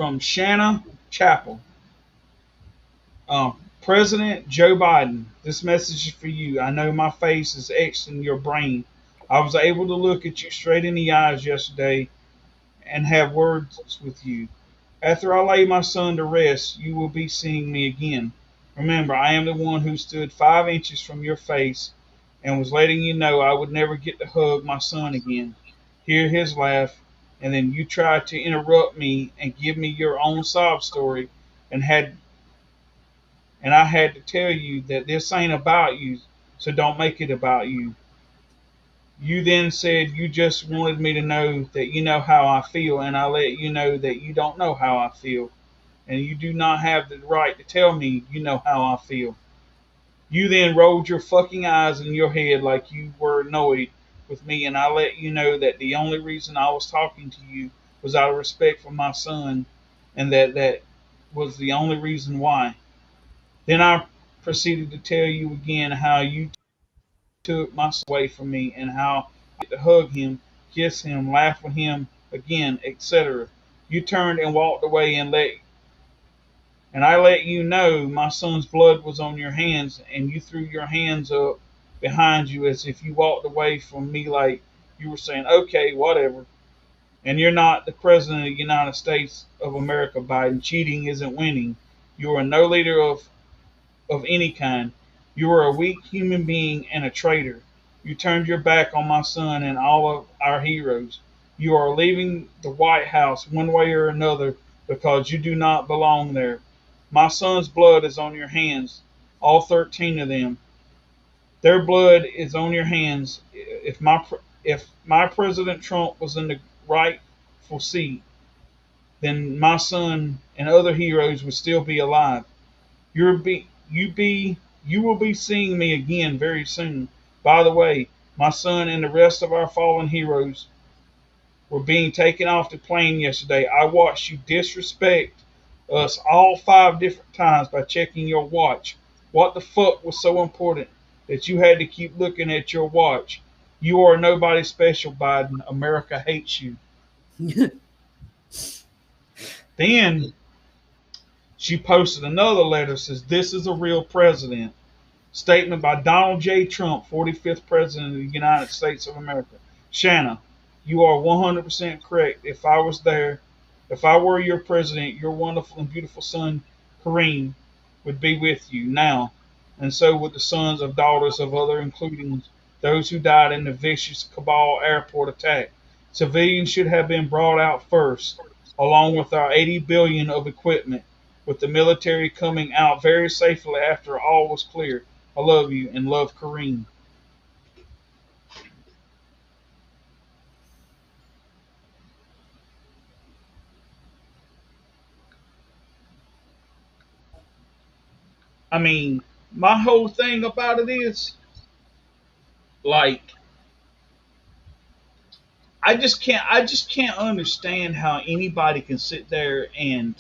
from Shanna Chapel. President Joe Biden, this message is for you. I know my face is etched in your brain. I was able to look at you straight in the eyes yesterday and have words with you. After I lay my son to rest, you will be seeing me again. Remember, I am the one who stood 5 inches from your face and was letting you know I would never get to hug my son again, hear his laugh, and then you tried to interrupt me and give me your own sob story and I had to tell you that this ain't about you, so don't make it about you. You then said you just wanted me to know that you know how I feel, and I let you know that you don't know how I feel, and you do not have the right to tell me you know how I feel. You then rolled your fucking eyes in your head like you were annoyed with me, and I let you know that the only reason I was talking to you was out of respect for my son, and that was the only reason why. Then I proceeded to tell you again how you took my son away from me and how I get to hug him, kiss him, laugh with him again, etc. You turned and walked away and I let you know my son's blood was on your hands, and you threw your hands up behind you as if you walked away from me like you were saying, okay, whatever. And you're not the president of the United States of America, Biden. Cheating isn't winning. You are no leader of any kind. You are a weak human being and a traitor. You turned your back on my son and all of our heroes. You are leaving the White House one way or another because you do not belong there. My son's blood is on your hands, all 13 of them. Their blood is on your hands. If my President Trump was in the rightful seat, then my son and other heroes would still be alive. You will be seeing me again very soon. By the way, my son and the rest of our fallen heroes were being taken off the plane yesterday. I watched you disrespect us all 5 different times by checking your watch. What the fuck was so important that you had to keep looking at your watch? You are nobody special, Biden. America hates you. Then she posted another letter says this is a real president. Statement by Donald J. Trump, 45th President of the United States of America. Shanna, you are 100% correct. If I were your president, your wonderful and beautiful son, Kareem, would be with you now, and so would the sons of daughters of other, including those who died in the vicious Kabul airport attack. Civilians should have been brought out first, along with our 80 billion of equipment, with the military coming out very safely after all was clear. I love you and love Kareem. I mean, my whole thing about it is like I just can't understand how anybody can sit there and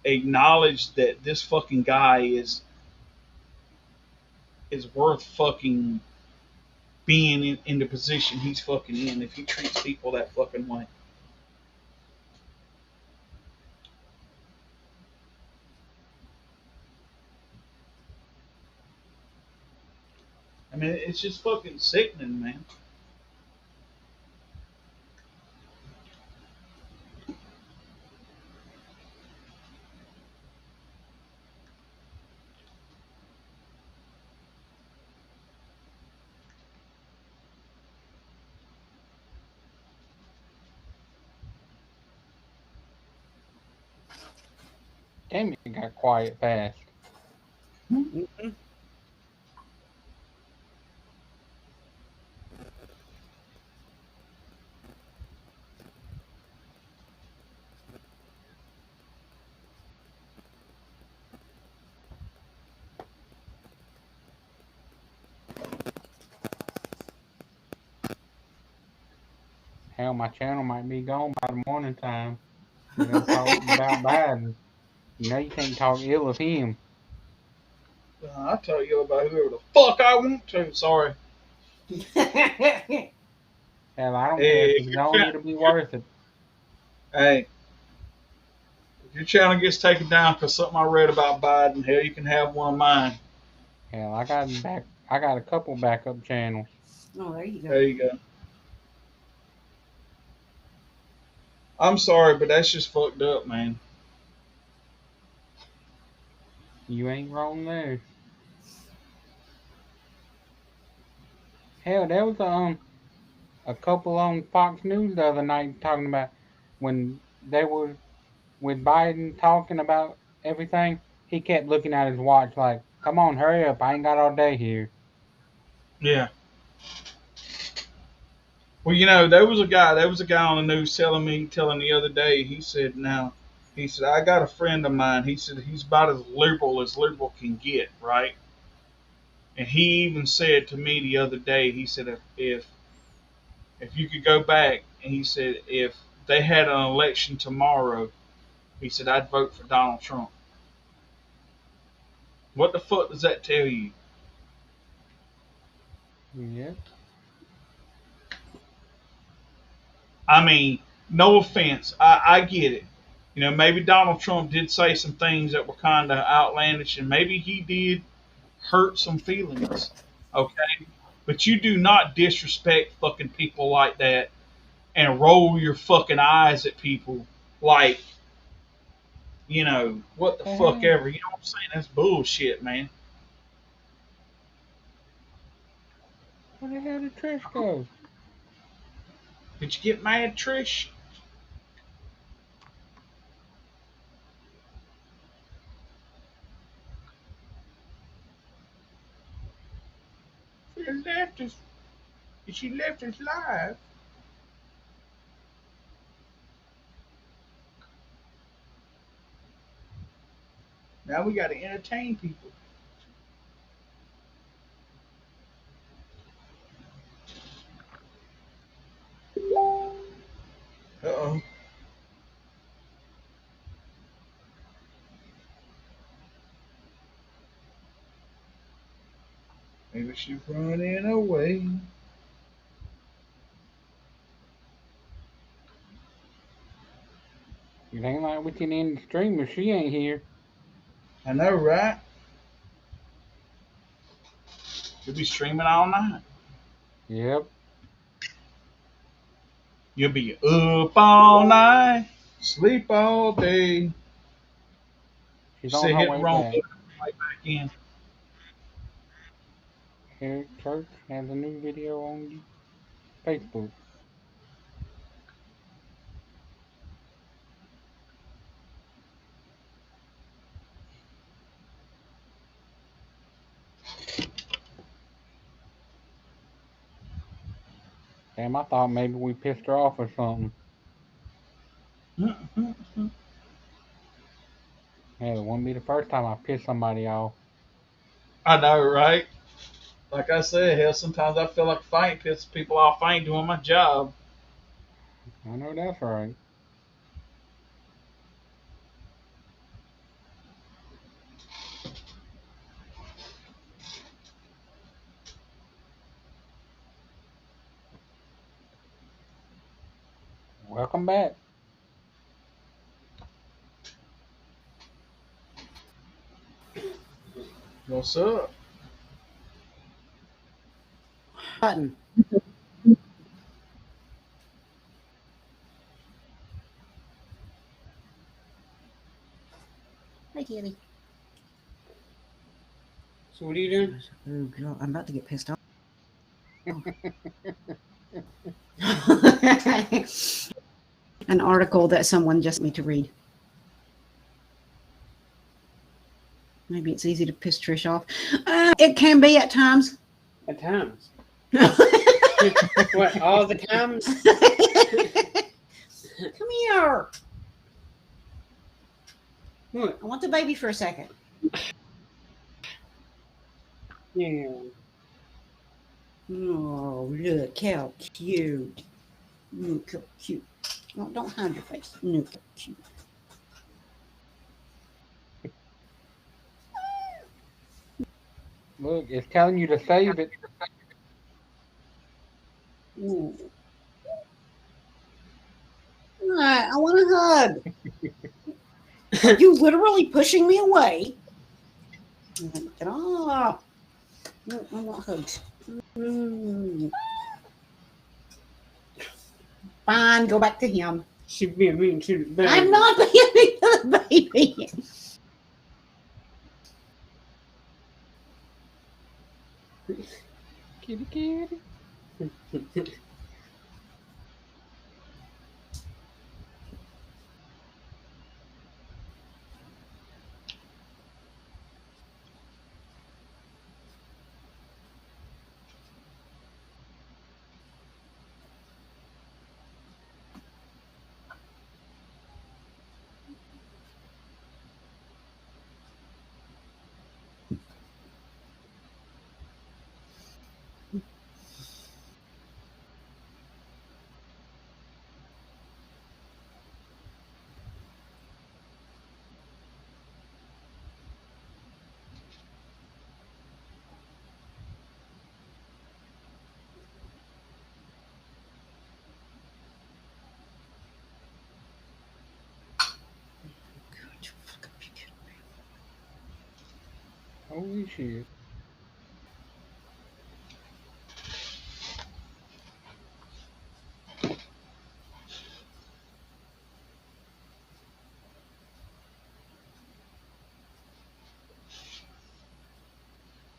acknowledge that this fucking guy is worth fucking being in the position he's fucking in if he treats people that fucking way. I mean, it's just fucking sickening, man. Damn, it got quiet fast. Mhm. Hell, my channel might be gone by the morning time. You know, talk about Biden. You know, you can't talk ill of him. I'll tell you about whoever the fuck I want to. Sorry. Hell, I don't care if Hey, he's gone, it'll be worth it. hey, If your channel gets taken down because something I read about Biden, hell, you can have one of mine. Hell, I got a couple backup channels. Oh, there you go. There you go. I'm sorry, but that's just fucked up, man. You ain't wrong there. Hell, there was a couple on Fox News the other night talking about when they were with Biden talking about everything. He kept looking at his watch like, "Come on, hurry up! I ain't got all day here." Yeah. Well, there was a guy on the news telling the other day, he said, I got a friend of mine. He said, he's about as liberal can get, right? And he even said to me the other day, he said, if you could go back, and he said, if they had an election tomorrow, he said, I'd vote for Donald Trump. What the fuck does that tell you? Yep. I mean, no offense. I get it. You know, maybe Donald Trump did say some things that were kind of outlandish, and maybe he did hurt some feelings. Okay? But you do not disrespect fucking people like that and roll your fucking eyes at people like, what the The fuck hell? ever. You know what I'm saying? That's bullshit, man. Where the hell did Trish go? Did you get mad, Trish? She left us. She left us live. Now we got to entertain people. Uh oh. Maybe she's running away. It ain't like we can end the stream if she ain't here. I know, right? You'll be streaming all night. Yep. You'll be up all night, sleep all day. She's on Say her hit the way wrong back. button right back in. Eric Church has a new video on Facebook. Damn, I thought maybe we pissed her off or something. Hell, it wouldn't be the first time I pissed somebody off. I know, right? Like I said, hell, sometimes I feel like if I ain't pissing people off, I ain't doing my job. I know that's right. Welcome back. What's up? Button. Hey, kitty. So what are you doing? Oh, girl, I'm about to get pissed off. An article that someone just me to read. Maybe it's easy to piss Trish off. It can be at times. At times. What, all the times? Come here. What? I want the baby for a second. Yeah. Oh, look how cute. Look how cute. Oh, don't hide your face. Look how cute. Look, it's telling you to save it. Ooh. I want a hug. Are you literally pushing me away? Get off. No, I want hugs. Fine, go back to him. She's being mean to the baby. I'm not being mean to the baby. Kitty, kitty. Holy shit.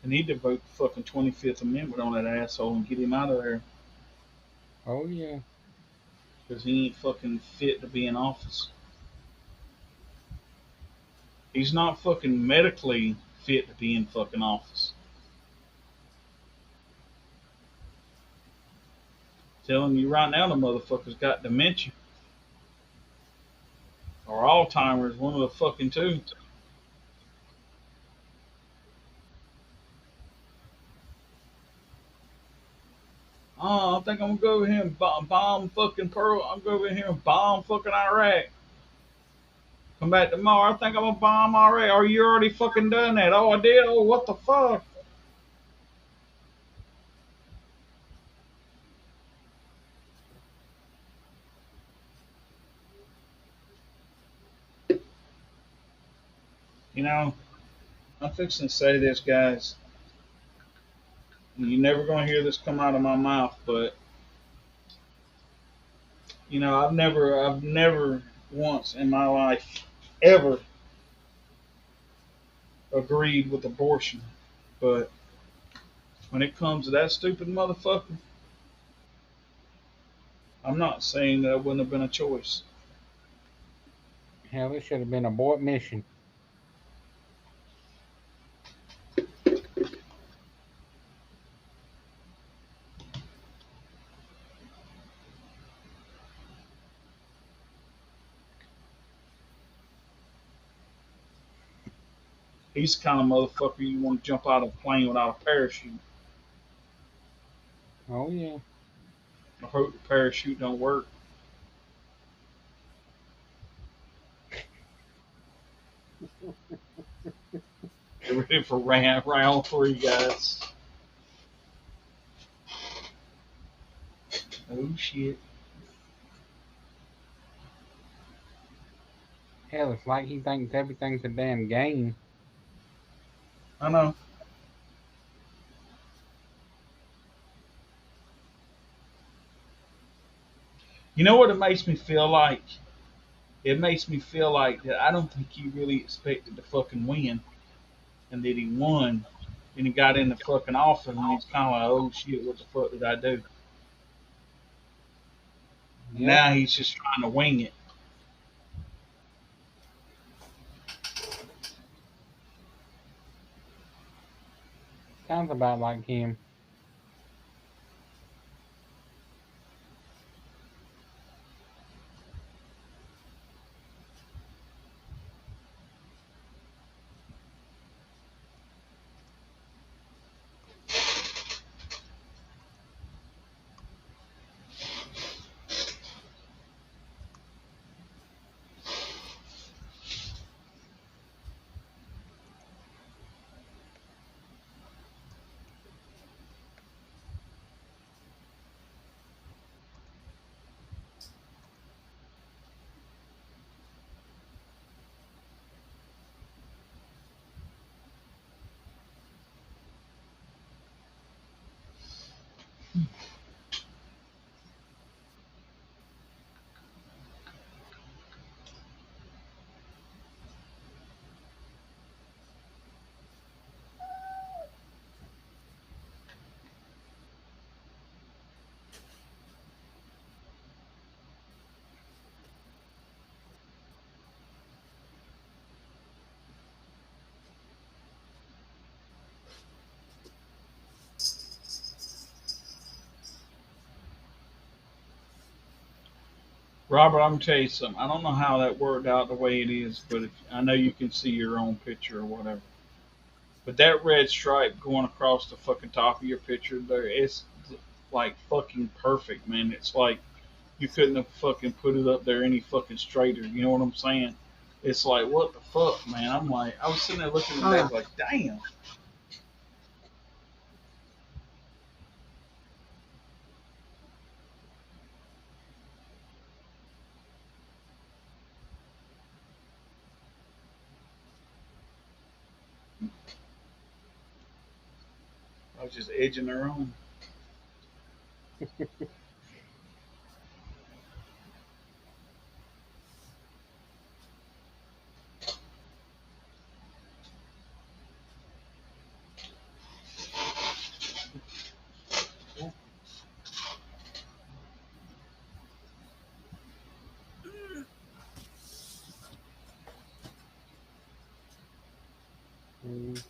They need to vote the fucking 25th Amendment on that asshole and get him out of there Oh yeah. because he ain't fucking fit to be in office. He's not fucking medically fit to be in fucking office. Telling you right now, the motherfucker's got dementia or Alzheimer's, one of the fucking two. Oh, I think I'm gonna go over here and bomb fucking Pearl. I'm going to go over here and bomb fucking Iraq. Come back tomorrow. I think I'm gonna bomb Iraq. Are you already fucking done that? Oh, I did. Oh, what the fuck? You know, I'm fixing to say this, guys. You're never gonna hear this come out of my mouth, but you know, I've never once in my life ever agreed with abortion. But when it comes to that stupid motherfucker, I'm not saying that wouldn't have been a choice. Hell, it should have been abort mission. He's the kind of motherfucker you want to jump out of a plane without a parachute. Oh yeah. I hope the parachute don't work. Get ready for round three, guys. Oh shit. Hell, it's like he thinks everything's a damn game. I know. You know what it makes me feel like? It makes me feel like that I don't think he really expected to fucking win, and that he won, and he got in the fucking office, and he's kind of like, oh shit, what the fuck did I do? And Yep. now he's just trying to wing it. Sounds about like him. Robert, I'm gonna tell you something. I don't know how that worked out the way it is, but I know you can see your own picture or whatever. But that red stripe going across the fucking top of your picture there, it's like fucking perfect, man. It's like you couldn't have fucking put it up there any fucking straighter. You know what I'm saying? It's like, what the fuck, man? I'm like, I was sitting there looking at Oh, yeah. that, like, damn. I was just edging her on.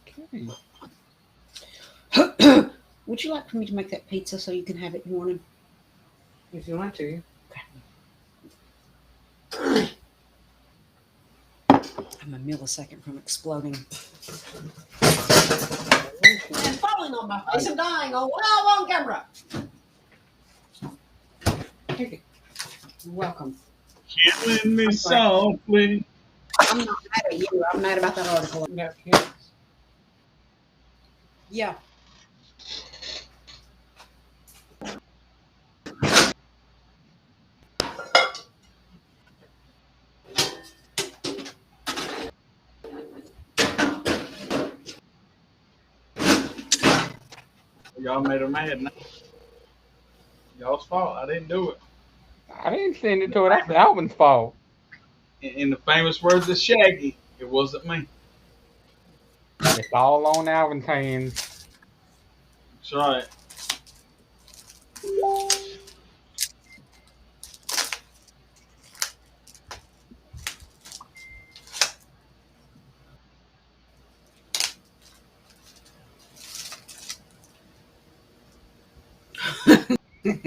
Okay. Would you like for me to make that pizza so you can have it in the morning? If you want to. I'm a millisecond from exploding. And falling on my face and dying on camera. Take it. You're welcome. Killing me softly. I'm not mad at you. I'm mad about that article. No kids. Yeah. Y'all made her mad now. Y'all's fault. I didn't do it. I didn't send it to her. That's Alvin's fault. In the famous words of Shaggy, it wasn't me. It's all on Alvin's hands. That's right.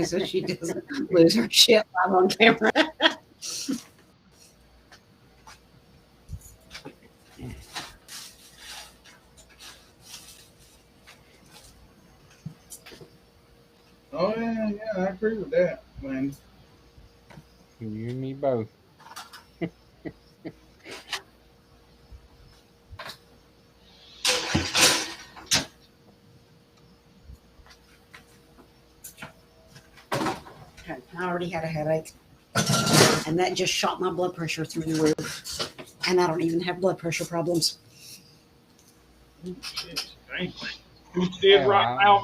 So she doesn't lose her shit live on camera. Oh yeah, I agree with that, man. You and me both. I already had a headache. And that just shot my blood pressure through the roof. And I don't even have blood pressure problems. Shit, dang. You did right now.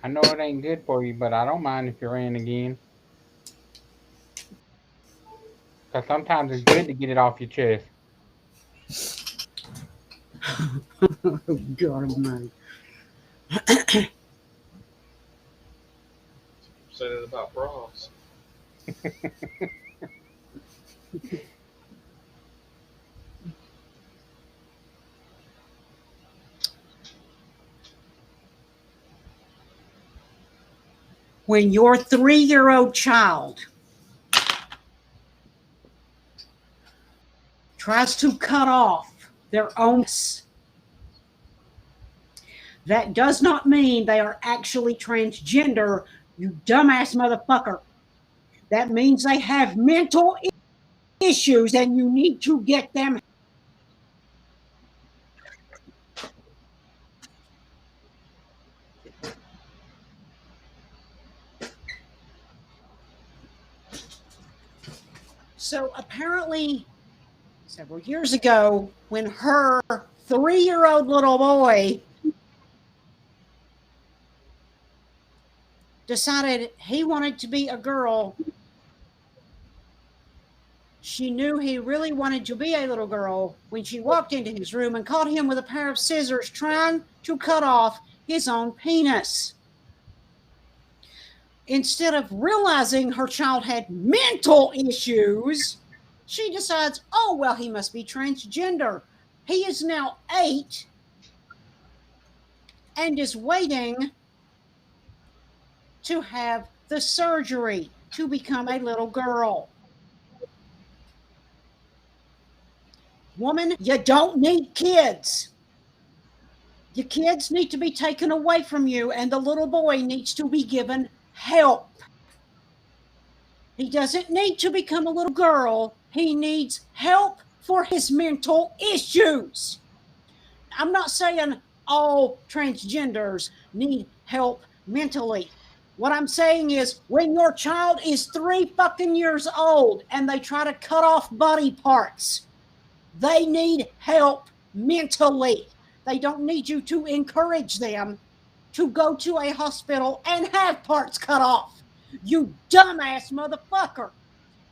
I know it ain't good for you, but I don't mind if you ran again. Because sometimes it's good to get it off your chest. Oh, God almighty. Say that about bras. When your 3-year-old child tries to cut off their own, that does not mean they are actually transgender, you dumbass motherfucker. That means they have mental issues and you need to get them. So apparently, several years ago, when her 3-year-old little boy decided he wanted to be a girl, she knew he really wanted to be a little girl when she walked into his room and caught him with a pair of scissors trying to cut off his own penis. Instead of realizing her child had mental issues, she decides, oh, well, he must be transgender. He is now 8 and is waiting to have the surgery. to become a little girl. Woman, you don't need kids. Your kids need to be taken away from you, and the little boy needs to be given help. He doesn't need to become a little girl. He needs help for his mental issues. I'm not saying all transgenders need help mentally. What I'm saying is when your child is 3 fucking years old and they try to cut off body parts, they need help mentally. They don't need you to encourage them to go to a hospital and have parts cut off. You dumbass motherfucker.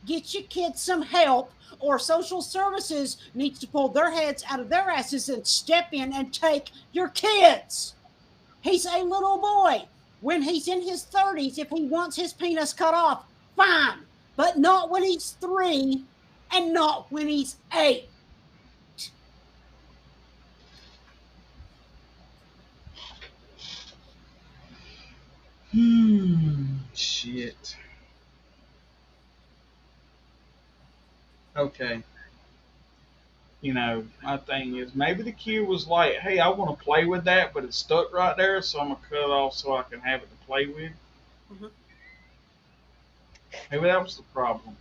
Get your kids some help, or social services needs to pull their heads out of their asses and step in and take your kids. He's a little boy. When he's in his 30s, if he wants his penis cut off, fine. But not when he's 3 and not when he's 8. Shit. Okay. You know, my thing is maybe the kid was like, hey, I want to play with that, but it's stuck right there, so I'm going to cut it off so I can have it to play with. Mhm. Maybe that was the problem.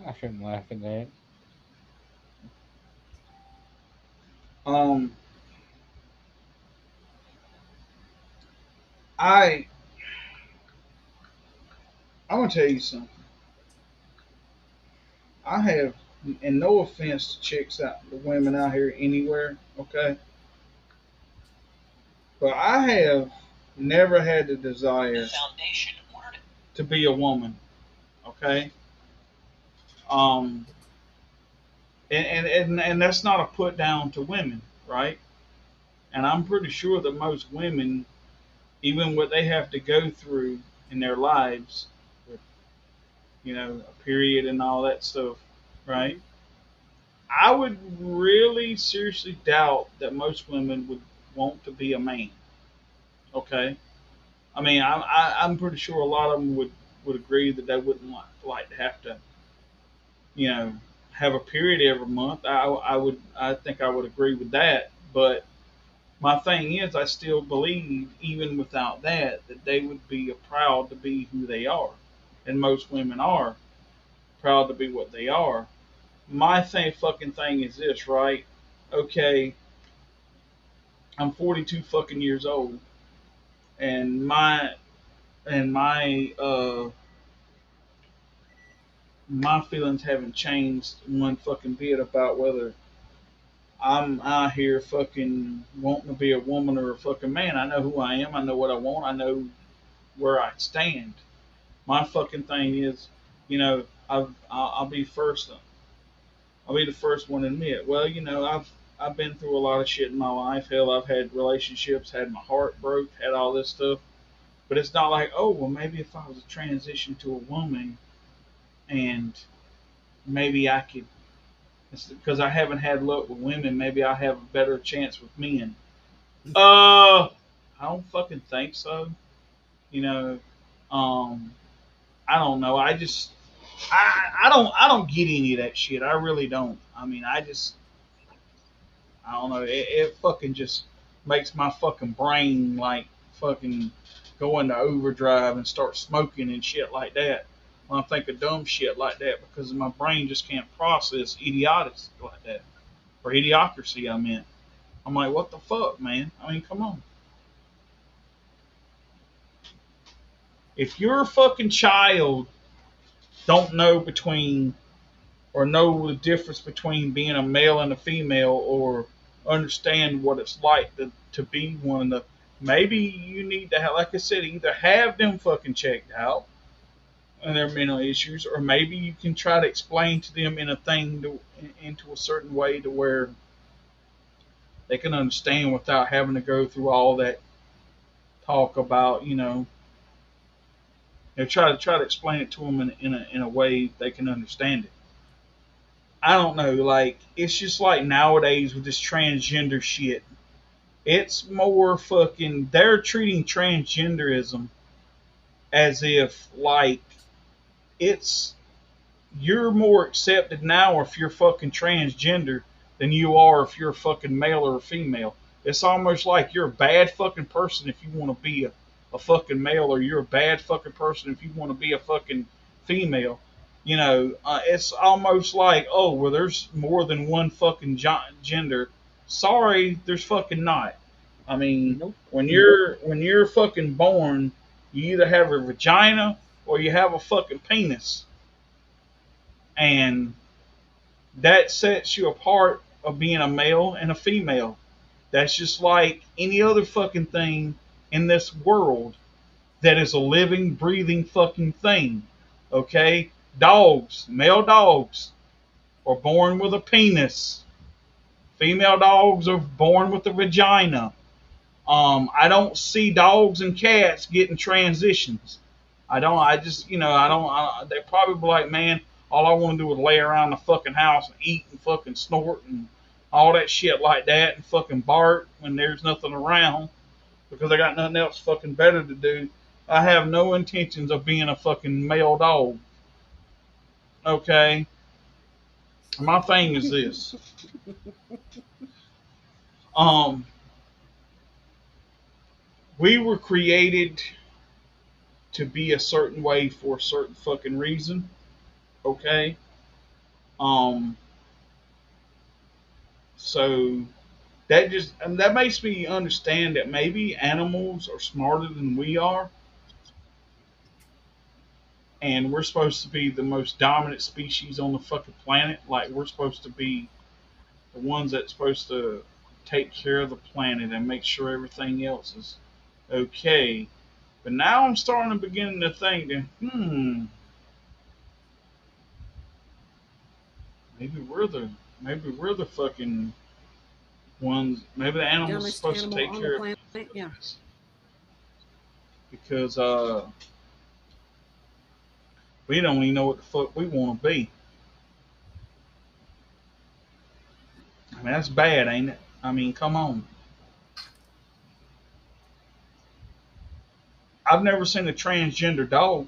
I shouldn't laugh at that. Um, I I'm gonna tell you something. I have, and no offense to chicks out, the women out here anywhere, okay, but I have never had the desire to be a woman, okay. Um, and that's not a put down to women, right? And I'm pretty sure that most women, even what they have to go through in their lives, with, you know, a period and all that stuff, right? I would really seriously doubt that most women would want to be a man. Okay, I mean, I'm pretty sure a lot of them would agree that they wouldn't like to have to, you know, have a period every month. I think I would agree with that. But my thing is, I still believe even without that they would be proud to be who they are, and most women are proud to be what they are. My fucking thing is this, right? Okay, I'm 42 fucking years old, and my feelings haven't changed one fucking bit about whether I'm out here fucking wanting to be a woman or a fucking man. I know who I am. I know what I want. I know where I stand. My fucking thing is, you know, I'll be first. I'll be the first one to admit. Well, you know, I've been through a lot of shit in my life. Hell, I've had relationships, had my heart broke, had all this stuff. But it's not like, oh, well, maybe if I was a transition to a woman, and maybe I could, because I haven't had luck with women, maybe I have a better chance with men. I don't fucking think so. You know, um, I don't know. I don't get any of that shit. I really don't. I mean, I don't know. It fucking just makes my fucking brain like fucking go into overdrive and start smoking and shit like that when I think of dumb shit like that because my brain just can't process idiocy like that or idiocracy. I meant. I'm like, what the fuck, man? I mean, come on. If your fucking child don't know between or know the difference between being a male and a female or understand what it's like to be one of the, maybe you need to have, like I said, either have them fucking checked out and their mental issues, or maybe you can try to explain to them in a thing into a certain way to where they can understand without having to go through all that talk about, try to explain it to them in a way they can understand it. I don't know, like it's just like nowadays with this transgender shit. It's more fucking they're treating transgenderism as if like it's you're more accepted now if you're fucking transgender than you are if you're a fucking male or a female. It's almost like you're a bad fucking person if you want to be a fucking male, or you're a bad fucking person if you want to be a fucking female. It's almost like, oh, well, there's more than one fucking gender. Sorry, there's fucking not. I mean, Nope. when you're fucking born, you either have a vagina or you have a fucking penis, and that sets you apart of being a male and a female. That's just like any other fucking thing in this world that is a living, breathing fucking thing. Okay? Dogs, male dogs, are born with a penis. Female dogs are born with a vagina. I don't see dogs and cats getting transitions. I don't. I just, I don't. They're probably like, man, all I want to do is lay around the fucking house and eat and fucking snort and all that shit like that and fucking bark when there's nothing around because I got nothing else fucking better to do. I have no intentions of being a fucking male dog. Okay? My thing is this. Um, we were created to be a certain way for a certain fucking reason. Okay? Um, so that makes me understand that maybe animals are smarter than we are, and we're supposed to be the most dominant species on the fucking planet. Like we're supposed to be the ones that's supposed to take care of the planet and make sure everything else is okay. But now I'm starting to begin to think that, maybe we're the maybe we're the fucking ones. Maybe the animals are Dumbest supposed to animal take on the care of planet. Yeah. us because we don't even know what the fuck we want to be. I mean that's bad, ain't it? I mean, come on. I've never seen a transgender dog.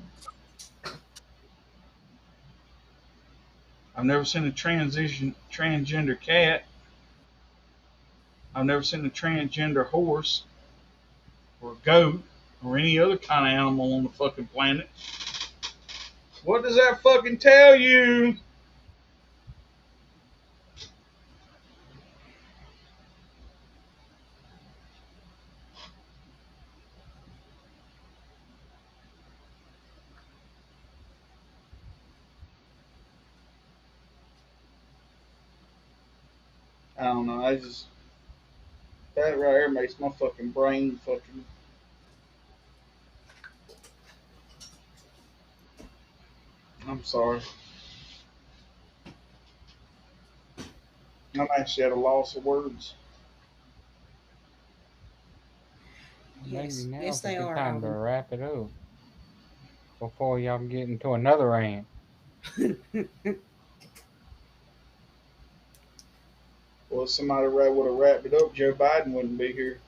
I've never seen a transgender cat. I've never seen a transgender horse or goat or any other kind of animal on the fucking planet. What does that fucking tell you? I don't know. That right there makes my fucking brain fucking. I'm sorry. I'm actually at a loss of words. Maybe Yes. Yes, now's a they good are, time to Alvin. wrap it up before y'all get into another rant. Well, if somebody would have wrapped it up, Joe Biden wouldn't be here.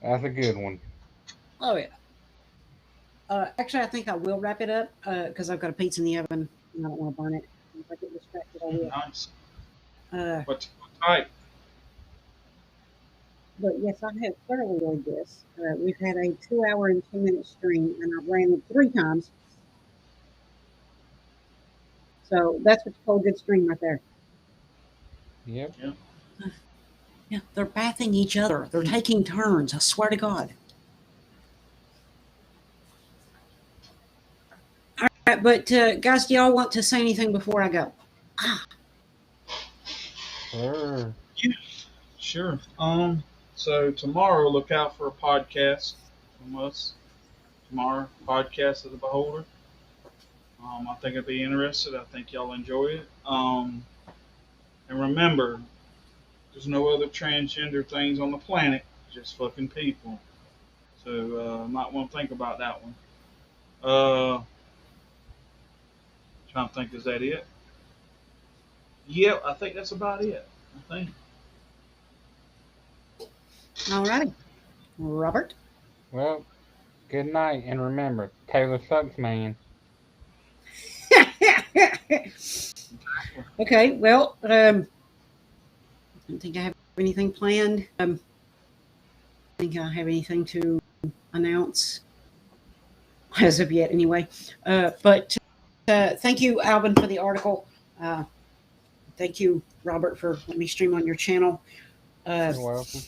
That's a good one. Oh yeah. Actually, I think I will wrap it up because I've got a pizza in the oven and I don't want to burn it. If I get distracted, I will. Nice. Uh, What type? but yes, I have thoroughly enjoyed this. We've had a 2 hour and 2 minute stream, and I've ran it 3 times. So that's what you call a good stream right there. Yep. Yeah. Yeah, they're bathing each other. They're taking turns. I swear to God. All right, but guys, do y'all want to say anything before I go? Sure. Yeah. Sure. So tomorrow, look out for a podcast from us. Tomorrow, podcast of the Beholder. I think it'd be interesting. I think y'all enjoy it. And remember, there's no other transgender things on the planet, just fucking people. So might want to think about that one. Trying to think, is that it? Yep, I think that's about it. I think. All righty. Robert? Well, good night, and remember, Taylor sucks, man. Okay, well, I don't think I have anything planned. I think I have anything to announce as of yet, anyway. But thank you, Alvin, for the article. Uh, thank you, Robert, for letting me stream on your channel. Uh, You're welcome.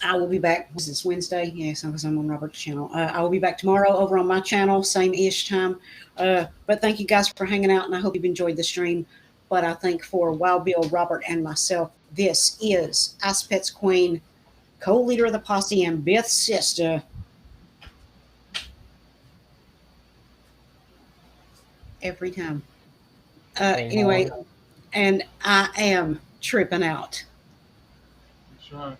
I will be back. Was this Wednesday? Yes, because I'm on Robert's channel. I will be back tomorrow over on my channel, same ish time. But thank you guys for hanging out, and I hope you've enjoyed the stream. But I think for Wild Bill, Robert, and myself, this is Icepets Queen, co-leader of the posse, and Beth's sister. Every time. Stay Anyway, hard. and I am tripping out. That's right.